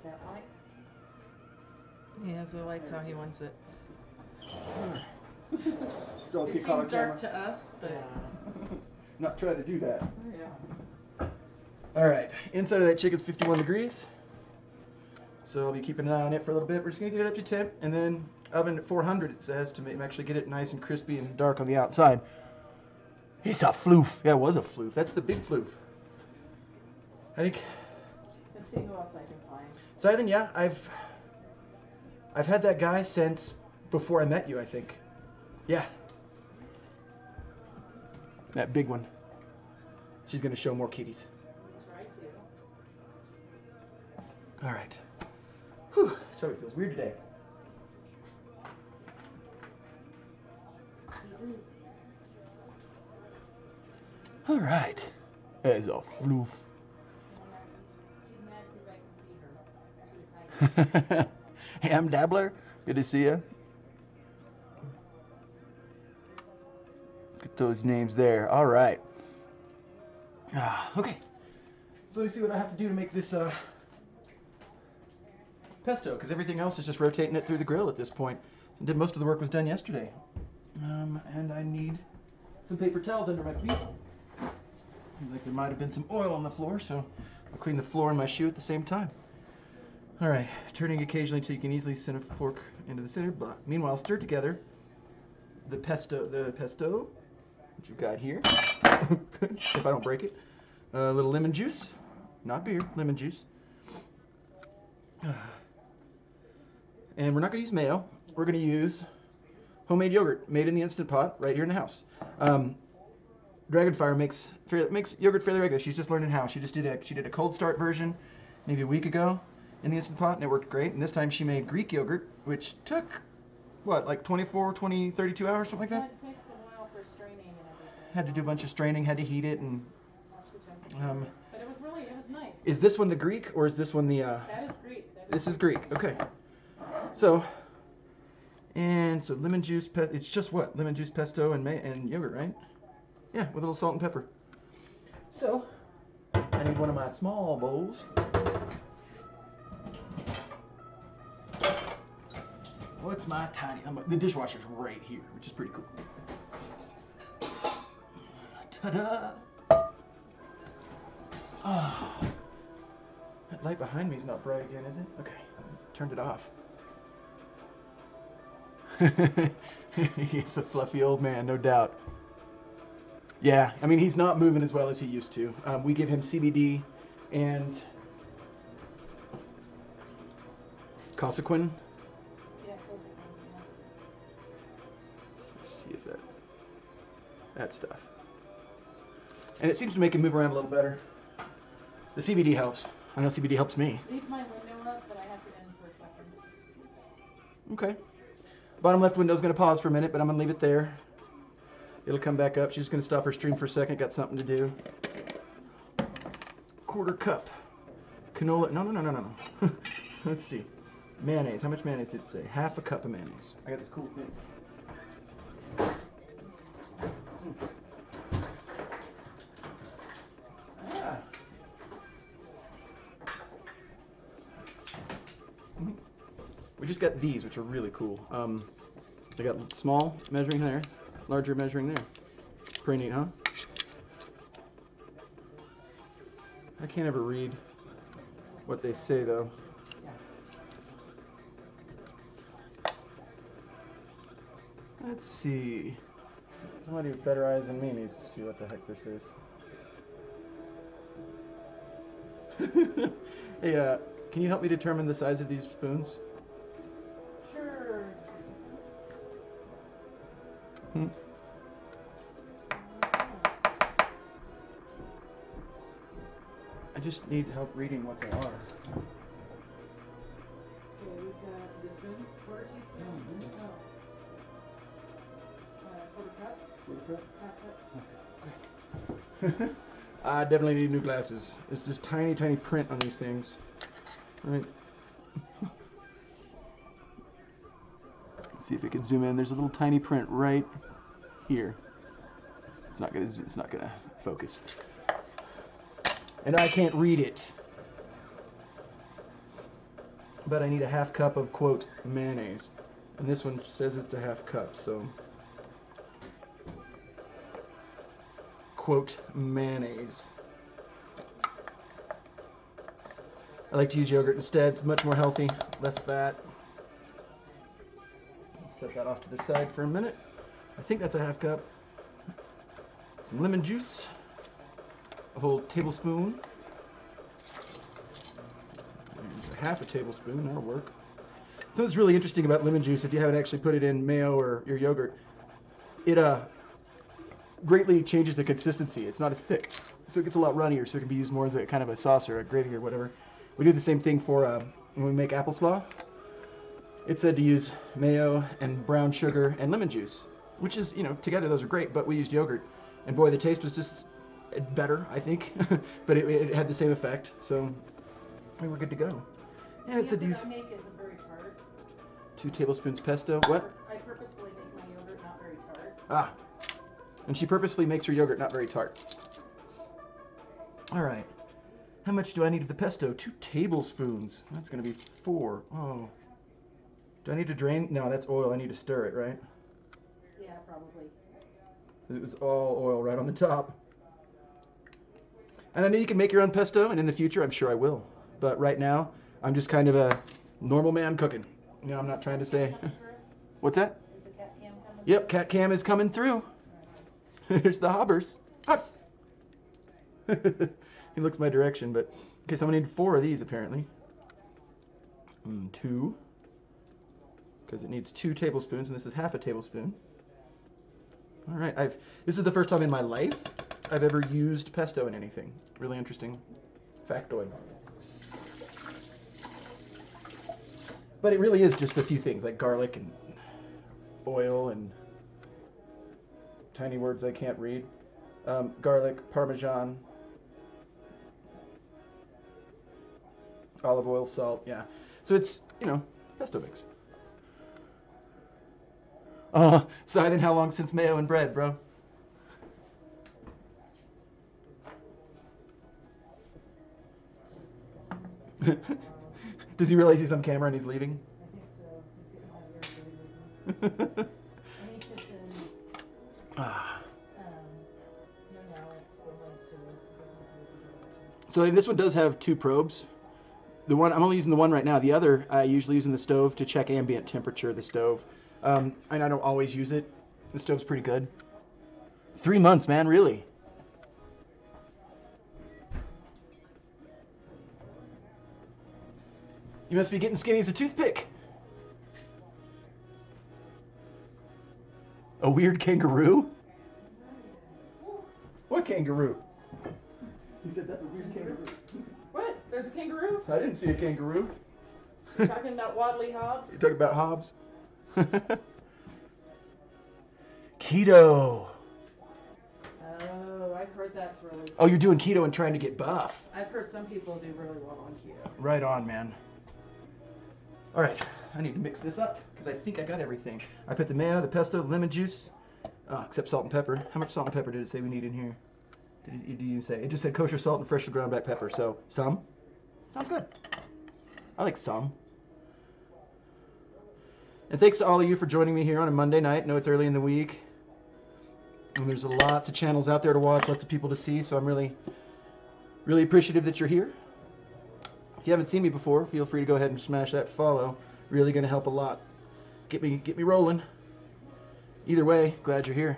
That light? Yeah, the light's how he wants it. Don't It get caught on seems dark camera. to us, but Not trying to do that. yeah. All right, inside of that chicken's 51 degrees. So I'll be keeping an eye on it for a little bit. We're just gonna get it up to temp, and then oven at 400 it says to actually get it nice and crispy and dark on the outside. It's a floof. Yeah, it was a floof. That's the big floof. I think. Let's see who else I can find. Scythen, yeah, I've had that guy since before I met you, I think. Yeah. That big one. She's gonna show more kitties. Try to. All right. Whew. Sorry, it feels weird today. All right. There's a floof. Hey, I'm Dabbler. Good to see you. Get those names there. All right. Okay. So let me see what I have to do to make this pesto, because everything else is just rotating it through the grill at this point. So most of the work was done yesterday. And I need some paper towels under my feet. Like there might have been some oil on the floor, so I'll clean the floor and my shoe at the same time. All right, turning occasionally until you can easily send a fork into the center. Blah. Meanwhile, stir together the pesto, which we've got here. If I don't break it. A little lemon juice, not beer, lemon juice. And we're not going to use mayo. We're going to use homemade yogurt made in the Instant Pot right here in the house. Dragonfire makes yogurt fairly regular. She's just learning how. She did a cold start version maybe a week ago in the Instant Pot, and it worked great. And this time she made Greek yogurt, which took, what, like 24, 20, 32 hours, something like that? It takes a while for straining and everything. Had to do a bunch of straining, had to heat it, and but it was nice. is this one the Greek, or is this one the, That is Greek. This is Greek, okay. So lemon juice, it's just what? Lemon juice, pesto, and yogurt, right? Yeah, with a little salt and pepper. So, I need one of my small bowls. What's my tiny, the dishwasher's right here, which is pretty cool. Ta-da! Oh. That light behind me is not bright again, is it? Okay, turned it off. He's a fluffy old man, no doubt. Yeah, I mean, he's not moving as well as he used to. We give him CBD and Consequin. Yeah, Let's see if that stuff. And it seems to make him move around a little better. The CBD helps. I know CBD helps me. Leave my window up, but I have to end for a second. Okay. Bottom left window is going to pause for a minute, but I'm going to leave it there. It'll come back up. She's just going to stop her stream for a second. Got something to do. Quarter cup. Canola. No. Let's see. Mayonnaise. How much mayonnaise did it say? Half a cup of mayonnaise. I got this cool thing. We just got these, which are really cool. They got small measuring there, larger measuring there. Pretty neat, huh? I can't ever read what they say, though. Let's see. Somebody with better eyes than me needs to see what the heck this is. Hey, can you help me determine the size of these spoons? Sure. I just need help reading what they are. Okay, we've got this one, quarter teaspoon. Quarter cup. Half cup. I definitely need new glasses. It's this tiny, tiny print on these things. All right. Let's see if it can zoom in. There's a little tiny print right here. It's not gonna focus. And I can't read it. But I need a half cup of, quote, mayonnaise. And this one says it's a half cup, so... quote, mayonnaise. I like to use yogurt instead. It's much more healthy, less fat. Set that off to the side for a minute. I think that's a half cup. Some lemon juice. A whole tablespoon. And half a tablespoon, that'll work. Something's really interesting about lemon juice, if you haven't actually put it in mayo or your yogurt, it greatly changes the consistency. It's not as thick, so it gets a lot runnier, so it can be used more as a kind of a sauce or a gravy or whatever. We do the same thing for when we make apple slaw. It's said to use mayo and brown sugar and lemon juice, which is, you know, together those are great, but we used yogurt. And boy, the taste was just better, I think, but it had the same effect, so we were good to go. And it said to use I make isn't very tart. 2 tablespoons pesto. What? I purposefully make my yogurt not very tart. Ah. And she purposefully makes her yogurt not very tart. All right. How much do I need of the pesto? 2 tablespoons. That's going to be 4. Oh. Do I need to drain? No, that's oil. I need to stir it, right? Yeah, probably. It was all oil right on the top. And I know you can make your own pesto, and in the future, I'm sure I will. But right now, I'm just kind of a normal man cooking. You know, I'm not trying to say... What's that? Is the cat cam coming? Yep, cat cam is coming through. There's the hobbers. Hops! He looks my direction, but... Okay, so I'm going to need 4 of these, apparently. 2. Because it needs 2 tablespoons, and this is half a tablespoon. All right, this is the first time in my life I've ever used pesto in anything. Really interesting factoid. But it really is just a few things, like garlic and oil and tiny words I can't read. Garlic, Parmesan, olive oil, salt, yeah. So it's, you know, pesto mix. So then how long since mayo and bread, bro? Does he realize he's on camera and he's leaving? I think so. He's getting out of here. I need this in. No, it's the link to this. So this one does have 2 probes. The one I'm only using the one right now. The other I usually use in the stove to check ambient temperature of the stove. And I don't always use it. The stove's pretty good. 3 months, man, really. You must be getting skinny as a toothpick. A weird kangaroo? What kangaroo? He said that's a weird kangaroo. What? There's a kangaroo? I didn't see a kangaroo. You're talking about Wadley Hobbs? You're talking about Hobbs? Keto. Oh, I've heard that's really. Oh, you're doing keto and trying to get buff. I've heard some people do really well on keto. Right on, man. All right, I need to mix this up because I think I got everything. I put the mayo, the pesto, the lemon juice, except salt and pepper. How much salt and pepper did it say we need in here? Did you say? It just said kosher salt and freshly ground black pepper. So some. Sounds good. I like some. And thanks to all of you for joining me here on a Monday night. I know it's early in the week. And there's lots of channels out there to watch, lots of people to see. So I'm really, really appreciative that you're here. If you haven't seen me before, feel free to go ahead and smash that follow. Really going to help a lot. Get me rolling. Either way, glad you're here.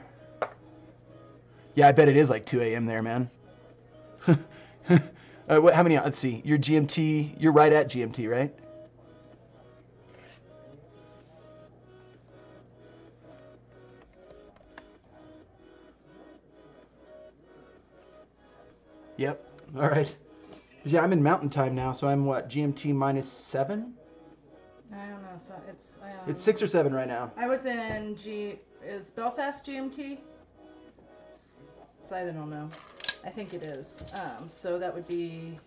Yeah, I bet it is like 2 a.m. there, man. How many? Let's see. You're GMT. You're right at GMT, right? Yep. All right. Yeah, I'm in Mountain Time now, so I'm what? GMT -7? I don't know. So it's. It's 6 or 7 right now. I was in Is Belfast GMT? So I don't know. I think it is. So that would be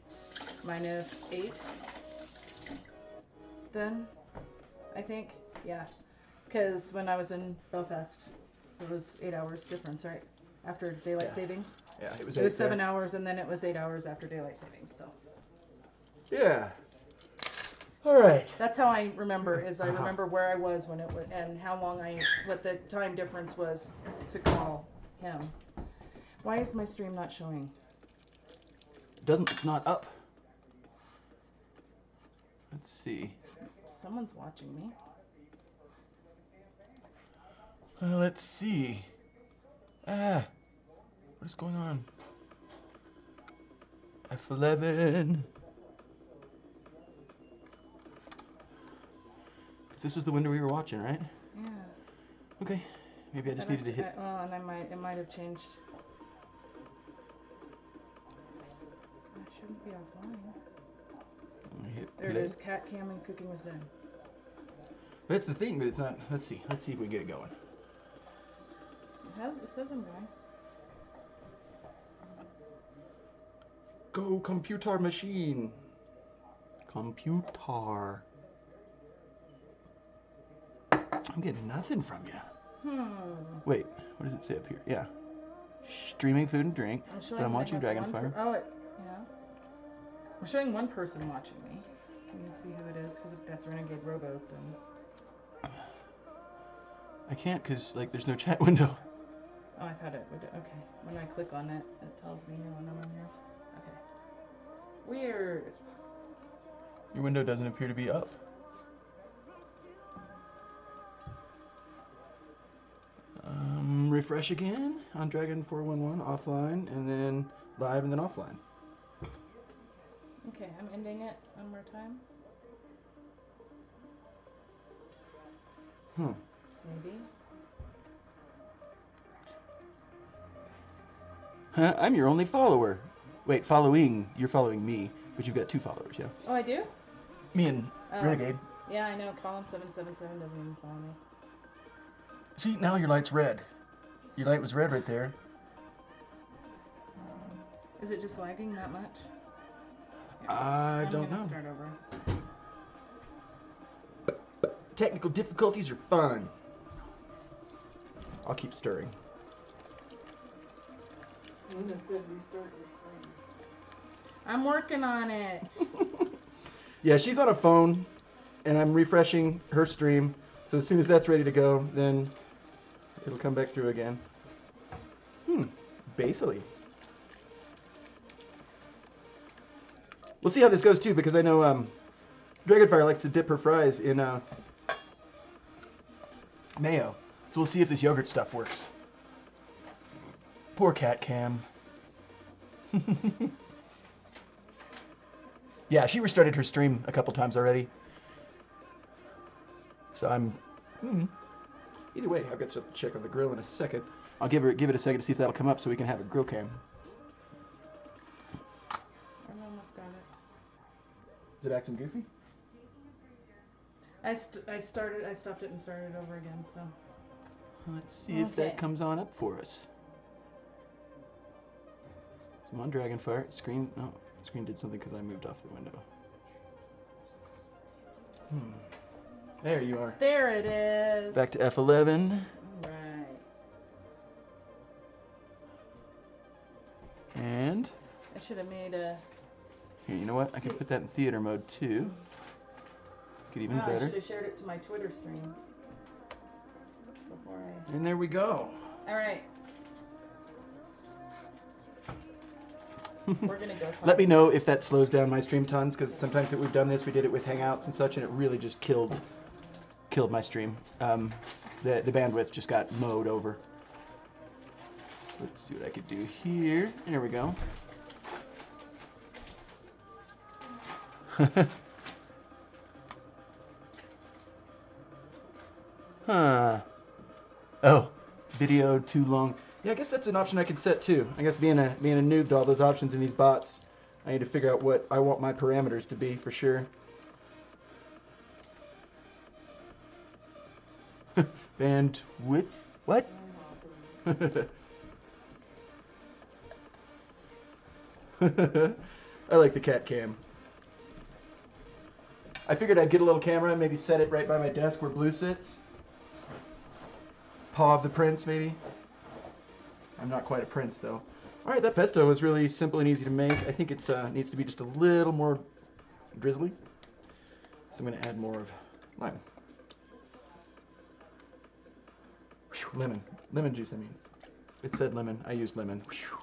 -8. Then, I think, yeah, because when I was in Belfast, it was 8 hours difference, right? After daylight savings. Yeah, it was. It was 7 hours, and then it was 8 hours after daylight savings. So. Yeah. All right. That's how I remember. I remember where I was when it was, and how long what the time difference was to call him. Why is my stream not showing? It's not up. Let's see. Someone's watching me. Let's see. What is going on? F11. This was the window we were watching, right? Yeah. Okay. Maybe I just needed to hit. And it might have changed. I shouldn't be offline. There it is. Cat cam and cooking with Zen. That's the thing, but it's not. Let's see. Let's see if we can get it going. It says I'm going. Go computer machine. Computer. I'm getting nothing from you. Wait, what does it say up here? Yeah. Streaming food and drink. I'm watching Dragonfire. Yeah. We're showing one person watching me. Can you see who it is? Because if that's Renegade Rowboat, then... I can't because, like, there's no chat window. Oh, I thought it would. Okay. When I click on it, it tells me when I'm on yours. Okay. Weird. Your window doesn't appear to be up. Refresh again on Dragon 411 offline, and then live, and then offline. Okay, I'm ending it one more time. Maybe. I'm your only follower. Wait, following. You're following me, but you've got 2 followers, yeah? Oh, I do? Me and Renegade. Yeah, I know. Colin777 doesn't even follow me. See, now your light's red. Your light was red right there. Is it just lagging that much? I don't know. Start over. Technical difficulties are fun. I'll keep stirring. Luna said restart your stream. I'm working on it. Yeah, she's on a phone, and I'm refreshing her stream. So as soon as that's ready to go, then it'll come back through again. Basically. We'll see how this goes too, because I know Dragonfire likes to dip her fries in mayo. So we'll see if this yogurt stuff works. Poor cat cam. Yeah, she restarted her stream a couple times already. So I'm... Either way, I've got stuff to check on the grill in a second. I'll give it a second to see if that'll come up so we can have a grill cam. Is it acting goofy? I stopped it and started over again, so. Let's see if that comes on up for us. Come on, Dragonfire. Screen, no, screen did something because I moved off the window. There you are. There it is. Back to F11. Right. And I should have made a. here, you know what? I can put that in theater mode too. Get even better. I should have shared it to my Twitter stream before I. And there we go. All right. We're gonna go. Let me know if that slows down my stream tons, because sometimes that we've done this, we did it with Hangouts and such, and it really just killed my stream. The bandwidth just got mowed over. So let's see what I could do here. There we go. Huh. Oh, video too long. Yeah, I guess that's an option I could set too. I guess being a noob to all those options in these bots, I need to figure out what I want my parameters to be for sure. Bandwidth? What? I like the cat cam. I figured I'd get a little camera and maybe set it right by my desk where Blue sits. Paw of the Prince, maybe. I'm not quite a prince, though. All right, that pesto was really simple and easy to make. I think it needs to be just a little more drizzly. So I'm going to add more of lime. Whew, lemon. Lemon juice, I mean. It said lemon. I used lemon. Whew.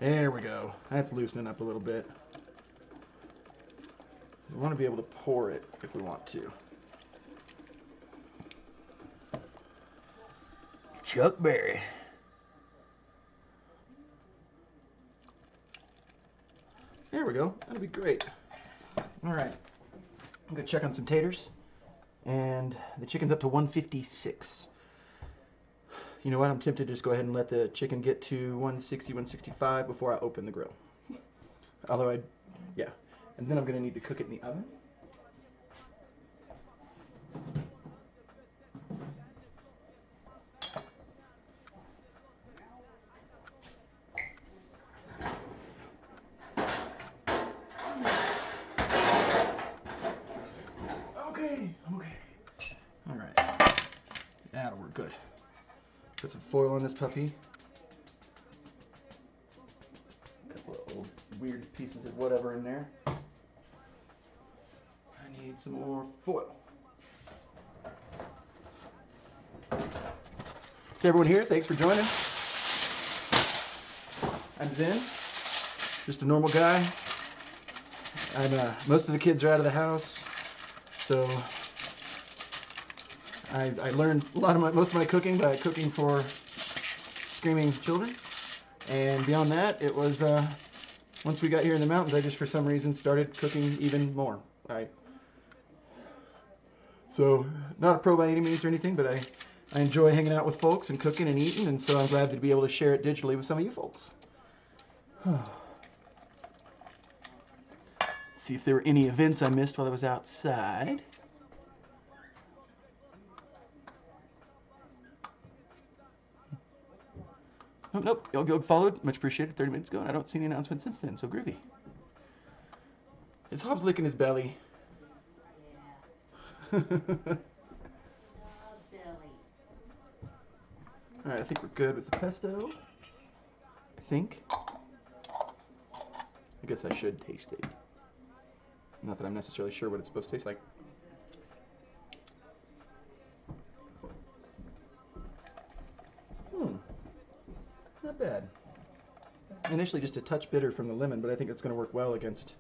There we go. That's loosening up a little bit. We want to be able to pour it if we want to. Chuck Berry. There we go. That'll be great. All right. I'm going to check on some taters. And the chicken's up to 156. You know what? I'm tempted to just go ahead and let the chicken get to 160, 165 before I open the grill. Although yeah. And then I'm going to need to cook it in the oven. I'm okay. All right. That'll work good. Put some foil on this puppy. A couple of old weird pieces of whatever in there. I need some more foil. To everyone here, thanks for joining. I'm Zen, just a normal guy. Most of the kids are out of the house. So I learned most of my cooking by cooking for screaming children, and beyond that, it was once we got here in the mountains, I just for some reason started cooking even more. So not a pro by any means or anything, but I enjoy hanging out with folks and cooking and eating, and so I'm glad to be able to share it digitally with some of you folks. See if there were any events I missed while I was outside. Oh, nope, y'all followed. Much appreciated 30 minutes ago, and I don't see any announcement since then, so groovy. Is Hobbs licking his belly? Yeah. Alright, I think we're good with the pesto. I think. I guess I should taste it. Not that I'm necessarily sure what it's supposed to taste like. Not bad. Initially just a touch bitter from the lemon, but I think it's going to work well against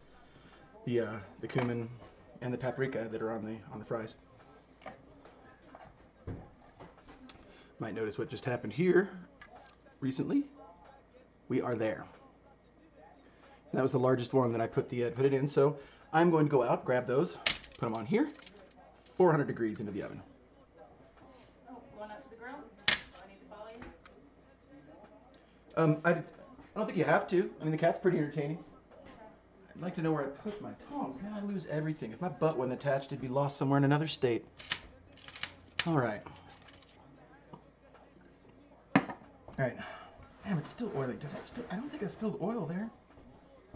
the cumin and the paprika that are on the fries. Might notice what just happened here recently. We are there. And that was the largest one that I put it in, so I'm going to go out, grab those, put them on here, 400 degrees into the oven. Oh, going out to the grill? Do I need to follow you? I don't think you have to. I mean, the cat's pretty entertaining. I'd like to know where I put my tongs. Man, I lose everything. If my butt wasn't attached, it'd be lost somewhere in another state. All right. All right. Damn, it's still oily. I don't think I spilled oil there.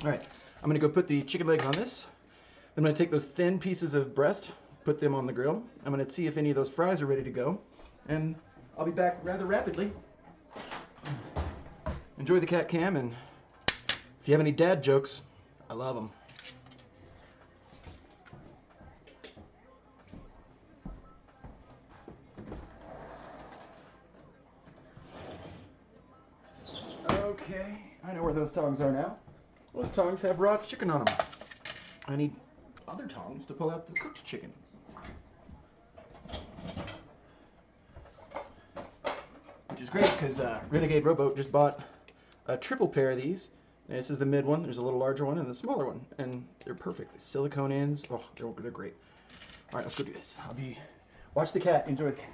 All right. I'm going to go put the chicken legs on this. I'm going to take those thin pieces of breast, put them on the grill. I'm going to see if any of those fries are ready to go. And I'll be back rather rapidly. Enjoy the cat cam, and if you have any dad jokes, I love them. Okay, I know where those tongs are now. Those tongs have raw chicken on them. I need other tongs to pull out the cooked chicken. Which is great because Renegade Rowboat just bought a triple pair of these. And this is the mid one. There's a little larger one and the smaller one, and they're perfect. The silicone ends. Oh, they're great. All right, let's go do this. Watch the cat. Enjoy the cat.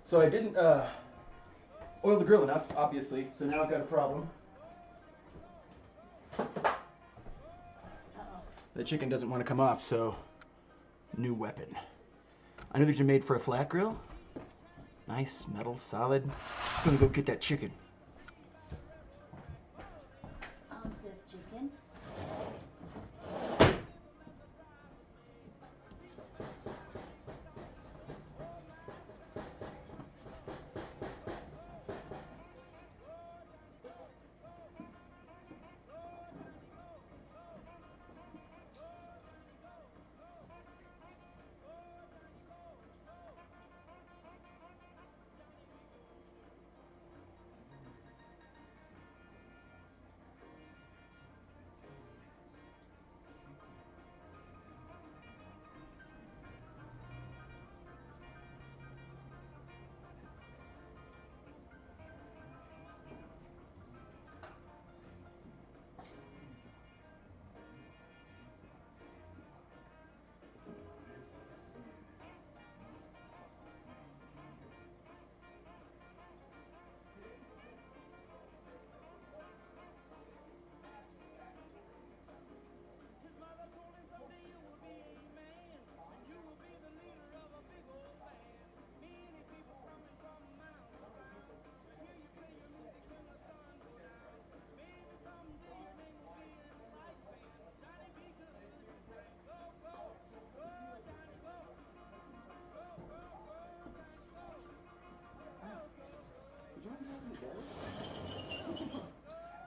So I didn't oil the grill enough, obviously, so now I've got a problem. The chicken doesn't want to come off, so new weapon. I know these are made for a flat grill. Nice, metal, solid. I'm gonna go get that chicken. Says chicken.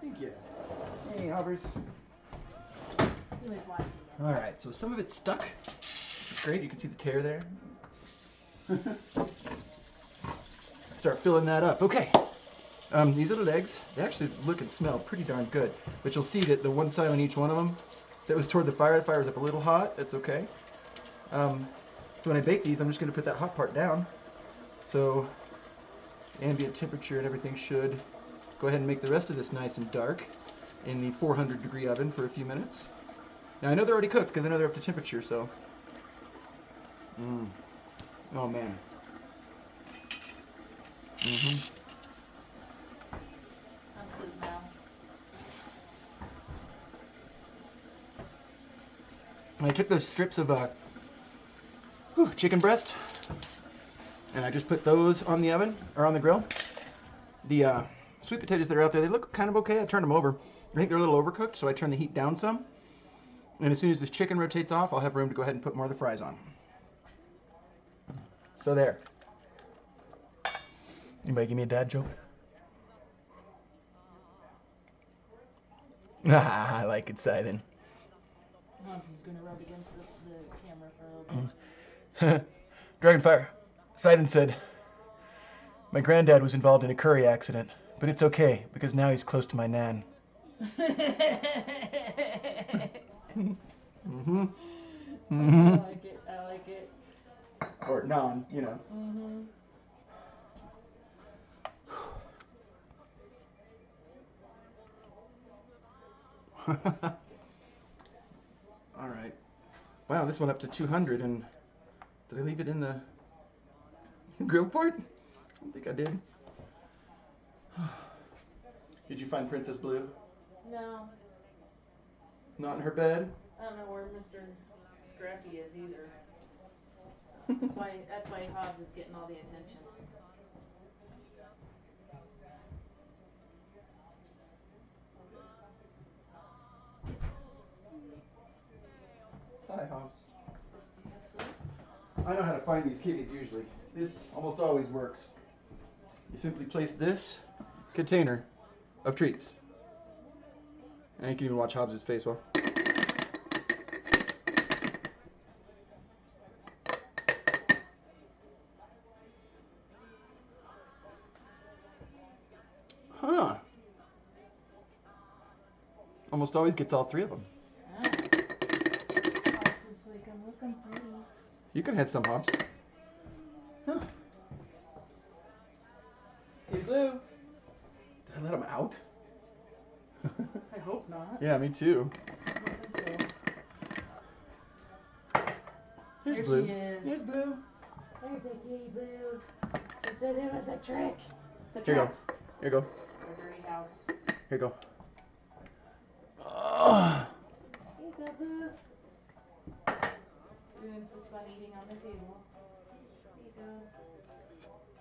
Thank you. Hey, Hobbers. He was watching it. All right, so some of it's stuck. Great, you can see the tear there. Start filling that up. Okay. These little legs, they actually look and smell pretty darn good. But you'll see that the one side on each one of them that was toward the fire was up a little hot. That's okay. So when I bake these, I'm just going to put that hot part down. So ambient temperature and everything should go ahead and make the rest of this nice and dark in the 400-degree oven for a few minutes. Now I know they're already cooked because I know they're up to temperature, so. Oh man. And I took those strips of chicken breast, and I just put those on the oven, or on the grill. The sweet potatoes that are out there, they look kind of okay. I turned them over. I think they're a little overcooked, so I turn the heat down some. And as soon as this chicken rotates off, I'll have room to go ahead and put more of the fries on. So there. Anybody give me a dad joke? I like it, Sidon. Mom's is gonna rub against the camera for a little bit. Dragonfire. Sidon said, My granddad was involved in a curry accident, but it's okay because now he's close to my nan. Mm-hmm. Mm-hmm. I like it. I like it. Or non, you know. Mm-hmm. All right. Wow, this went up to 200, and did I leave it in the grill port? I don't think I did. Did you find Princess Blue? No, Not in her bed? I don't know where Mr. Scrappy is either. That's why Hobbs is getting all the attention. Hi, Hobbs. I know how to find these kitties usually. This almost always works. You simply place this container of treats. And you can even watch Hobbs' face well. Huh. Almost always gets all three of them. Oh. Hobbs is like, I'm looking pretty. You can have some, Hobbs. Huh. Hey, Blue. Did I let him out? I hope not. Yeah, me too. I don't think so. Here's There Blue. she is. Here's Blue. There's a kitty Blue. She said it was a trick. It's a Here you trap. go. Here you go. A dirty house. Here you go. Oh. Here you go, Blue. Blue insists on eating on the table. Here you go.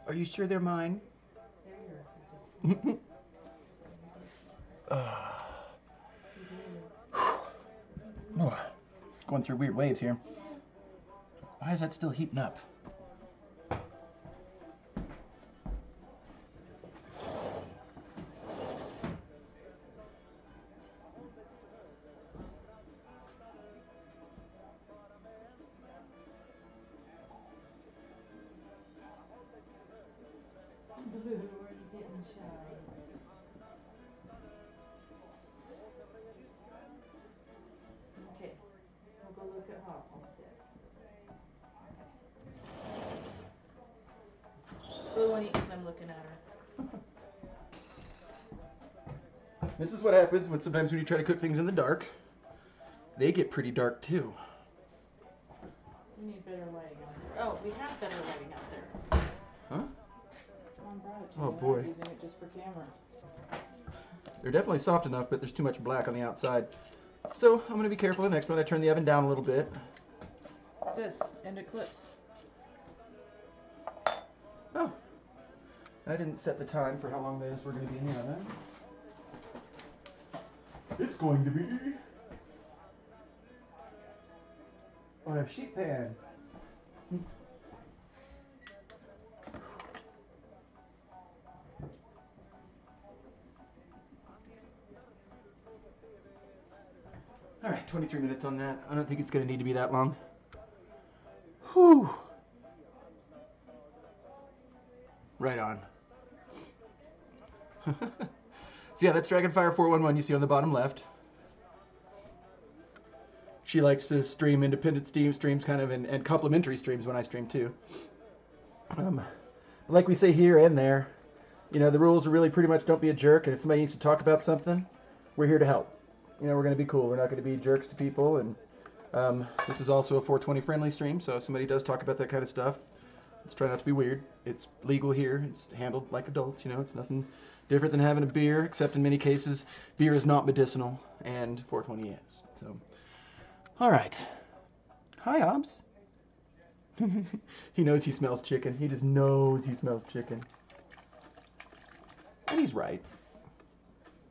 Are you sure they're mine? There you are. Oh, going through weird waves here. Why is that still heating up? Blue, are you getting shy? Okay, we'll go look at Hobbs instead. Blue won't eat because I'm looking at her. This is what happens when sometimes when you try to cook things in the dark, they get pretty dark too. We need better lighting out there. Oh, we have better lighting out there. Huh? Mom brought it to Oh, me and I boy. was using it just for cameras. They're definitely soft enough, but there's too much black on the outside. So I'm going to be careful the next one. I turn the oven down a little bit. This, and Eclipse. Oh, I didn't set the time for how long those were going to be in the oven. It's going to be on a sheet pan. All right, 23 minutes on that. I don't think it's going to need to be that long. Whew. Right on. So yeah, that's Dragonfire 411 you see on the bottom left. She likes to stream independent streams kind of and complimentary streams when I stream too. Like we say here and there, you know, the rules are really pretty much don't be a jerk, and if somebody needs to talk about something, we're here to help. You know, we're going to be cool. We're not going to be jerks to people, and this is also a 420 friendly stream, so if somebody does talk about that kind of stuff, let's try not to be weird. It's legal here. It's handled like adults, you know. It's nothing different than having a beer, except in many cases, beer is not medicinal, and 420 is. So, all right. Hi, Hobbs. He knows he smells chicken. He just knows he smells chicken. And he's right.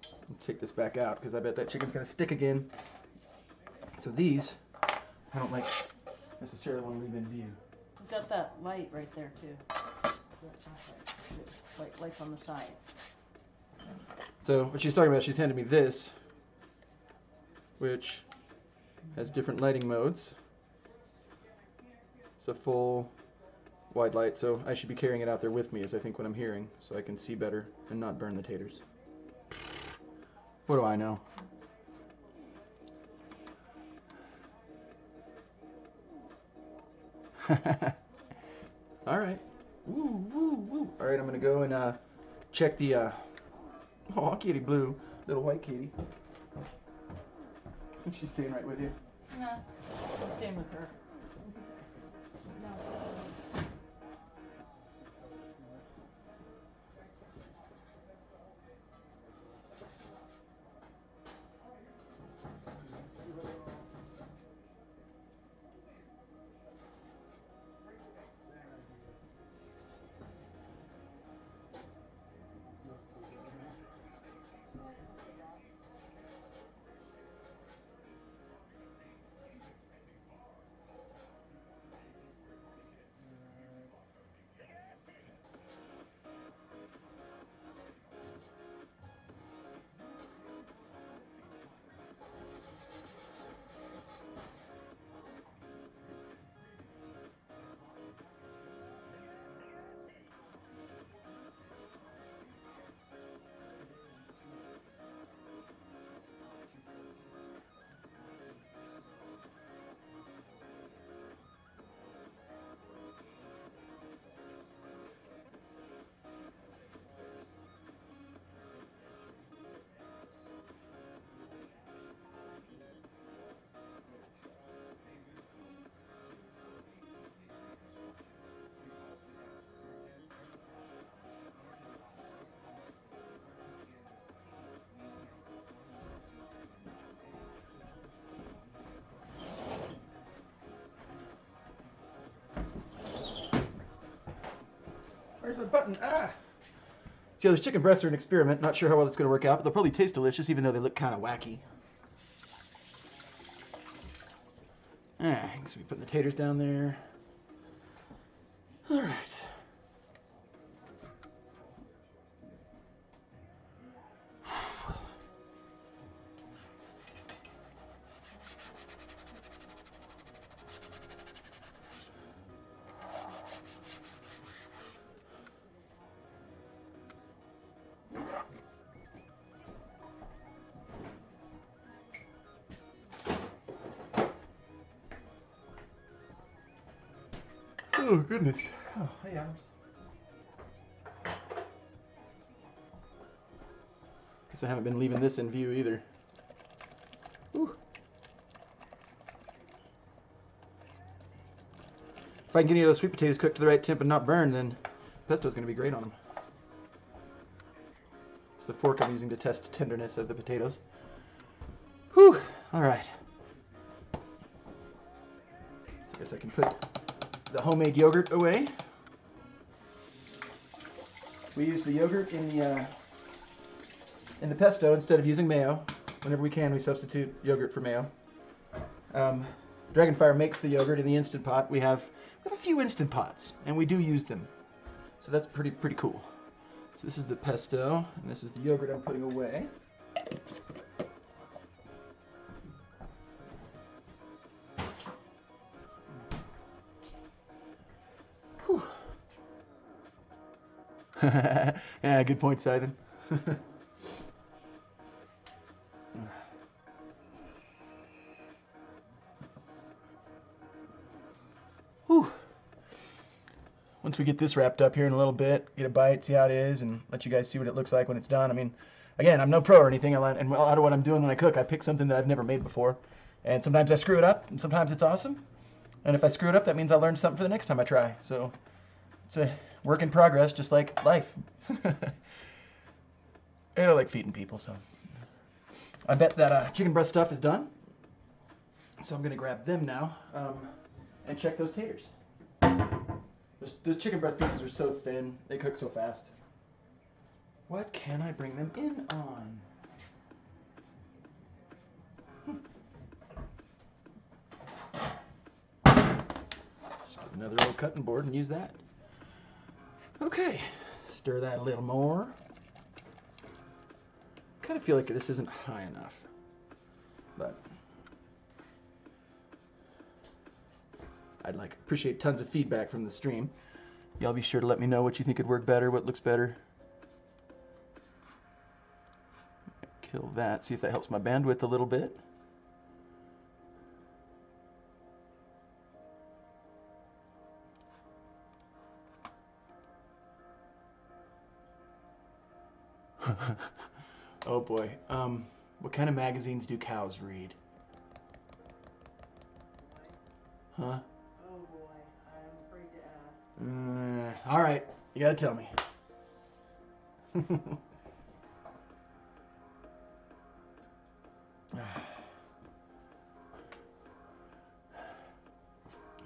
I'll take this back out, because I bet that chicken's going to stick again. So these, I don't like necessarily want to leave in view. We've got that light right there too. Lights on the side. So what she's talking about, she's handed me this, which has different lighting modes. It's a full wide light, so I should be carrying it out there with me, as I think what I'm hearing, so I can see better and not burn the taters. What do I know? All right. Woo, woo, woo. All right, I'm gonna go and check the. Oh, kitty blue, little white kitty. She's staying right with you. Nah, I'm staying with her. No. Where's the button? Ah! See, those chicken breasts are an experiment. Not sure how well it's going to work out, but they'll probably taste delicious, even though they look kind of wacky. So we putting the taters down there. All right. Oh, goodness. Oh, hey, Adams. Guess I haven't been leaving this in view either. Whew. If I can get any of those sweet potatoes cooked to the right temp and not burn, then pesto's going to be great on them. It's the fork I'm using to test tenderness of the potatoes. Whew. All right. So I guess I can put the homemade yogurt away. We use the yogurt in the pesto instead of using mayo. Whenever we can, we substitute yogurt for mayo. Dragonfire makes the yogurt in the Instant Pot. We have a few Instant Pots, and we do use them. So that's pretty cool. So this is the pesto, and this is the yogurt I'm putting away. Whew. Yeah, good point, Simon. Whew. Once we get this wrapped up here in a little bit, get a bite, see how it is, and let you guys see what it looks like when it's done. I mean, again, I'm no pro or anything, and a lot of what I'm doing when I cook, I pick something that I've never made before. And sometimes I screw it up, and sometimes it's awesome. And if I screw it up, that means I learned something for the next time I try. So it's a work in progress, just like life. And I like feeding people, so. I bet that chicken breast stuff is done. So I'm going to grab them now and check those taters. Those chicken breast pieces are so thin, they cook so fast. What can I bring them in on? Just get another old cutting board and use that. Okay, stir that a little more. Kind of feel like this isn't high enough, but I'd appreciate tons of feedback from the stream. Y'all be sure to let me know what you think would work better, what looks better. Kill that, see if that helps my bandwidth a little bit. Oh boy, what kind of magazines do cows read? Huh? Oh boy, I'm afraid to ask. All right, you gotta tell me.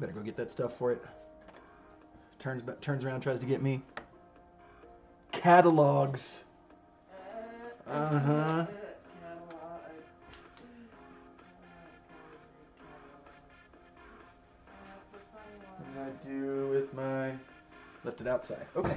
Better go get that stuff for it. Turns around, tries to get me. Catalogs. Uh-huh. What did I do with my... Left it outside. Okay.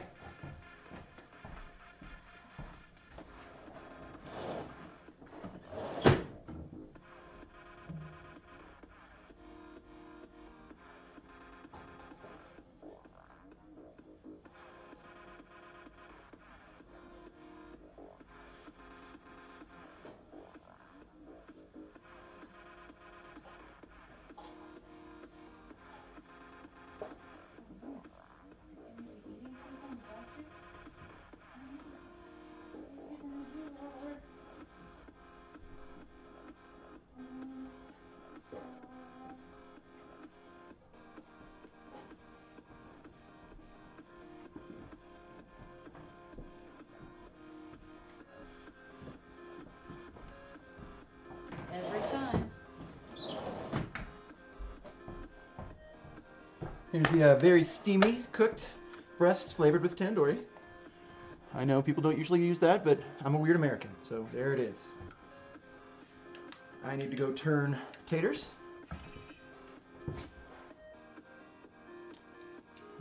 Every time. Here's the very steamy cooked breasts flavored with tandoori. I know people don't usually use that, but I'm a weird American, so there it is. I need to go turn taters.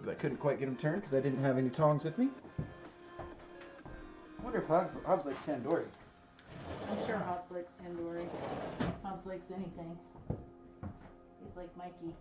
I couldn't quite get them turned because I didn't have any tongs with me. I wonder if Hobbs likes tandoori. I'm sure Hobbs likes tandoori. Hobbs likes anything. He's like Mikey.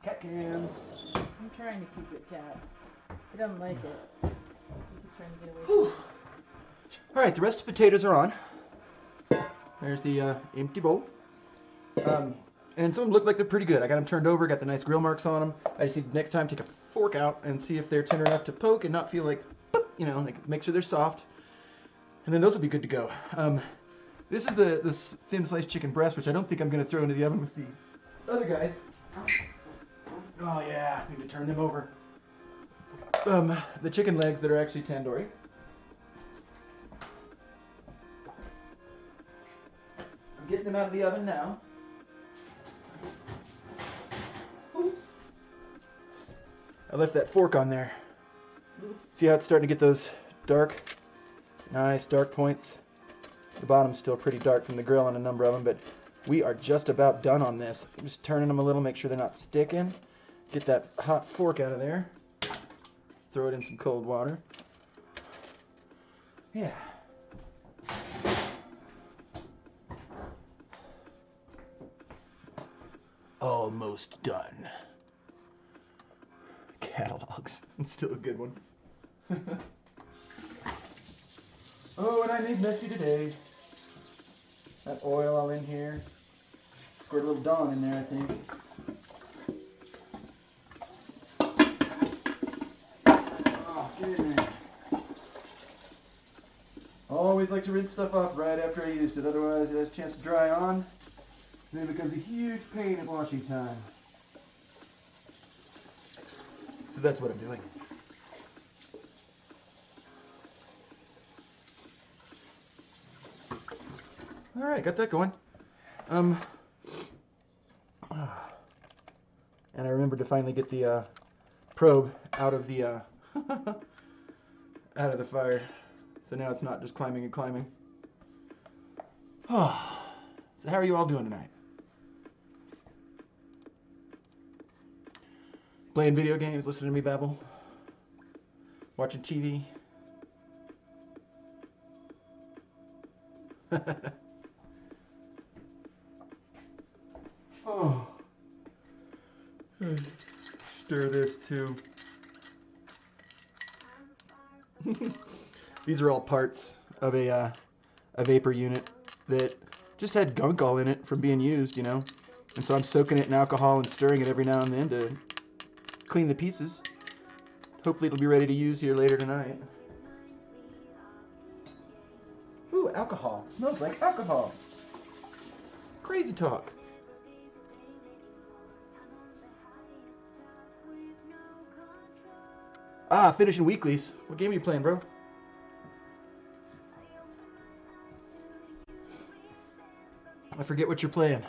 Cat cam. I'm trying to keep it cat. He doesn't like it. He keeps trying to get away from it. All right, the rest of the potatoes are on. There's the empty bowl. And some of them look like they're pretty good. I got them turned over, got the nice grill marks on them. I just need next time take a fork out and see if they're tender enough to poke and not feel like, you know, like make sure they're soft. And then those will be good to go. This is the thin sliced chicken breast, which I don't think I'm going to throw into the oven with the other guys. Oh yeah, need to turn them over. The chicken legs that are actually tandoori. I'm getting them out of the oven now. Oops. I left that fork on there. Oops. See how it's starting to get those dark, nice dark points? The bottom's still pretty dark from the grill on a number of them, but we are just about done on this. I'm just turning them a little, make sure they're not sticking. Get that hot fork out of there. Throw it in some cold water. Yeah. Almost done. Catalogs. It's still a good one. Oh, and I made messy today. That oil all in here. Squirt a little Dawn in there, I think. Oh, get in there. Always like to rinse stuff off right after I used it, otherwise it has a chance to dry on, and then it becomes a huge pain at washing time. So that's what I'm doing. All right, got that going. And I remembered to finally get the probe out of the out of the fire, so now it's not just climbing and climbing. So how are you all doing tonight? Playing video games, listening to me babble, watching TV. Oh. Stir this too. These are all parts of a vapor unit that just had gunk all in it from being used, you know. And so I'm soaking it in alcohol and stirring it every now and then to clean the pieces. Hopefully it'll be ready to use here later tonight. Ooh, alcohol. It smells like alcohol. Crazy talk. Ah, finishing weeklies. What game are you playing, bro? I forget what you're playing.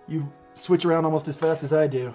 You switch around almost as fast as I do.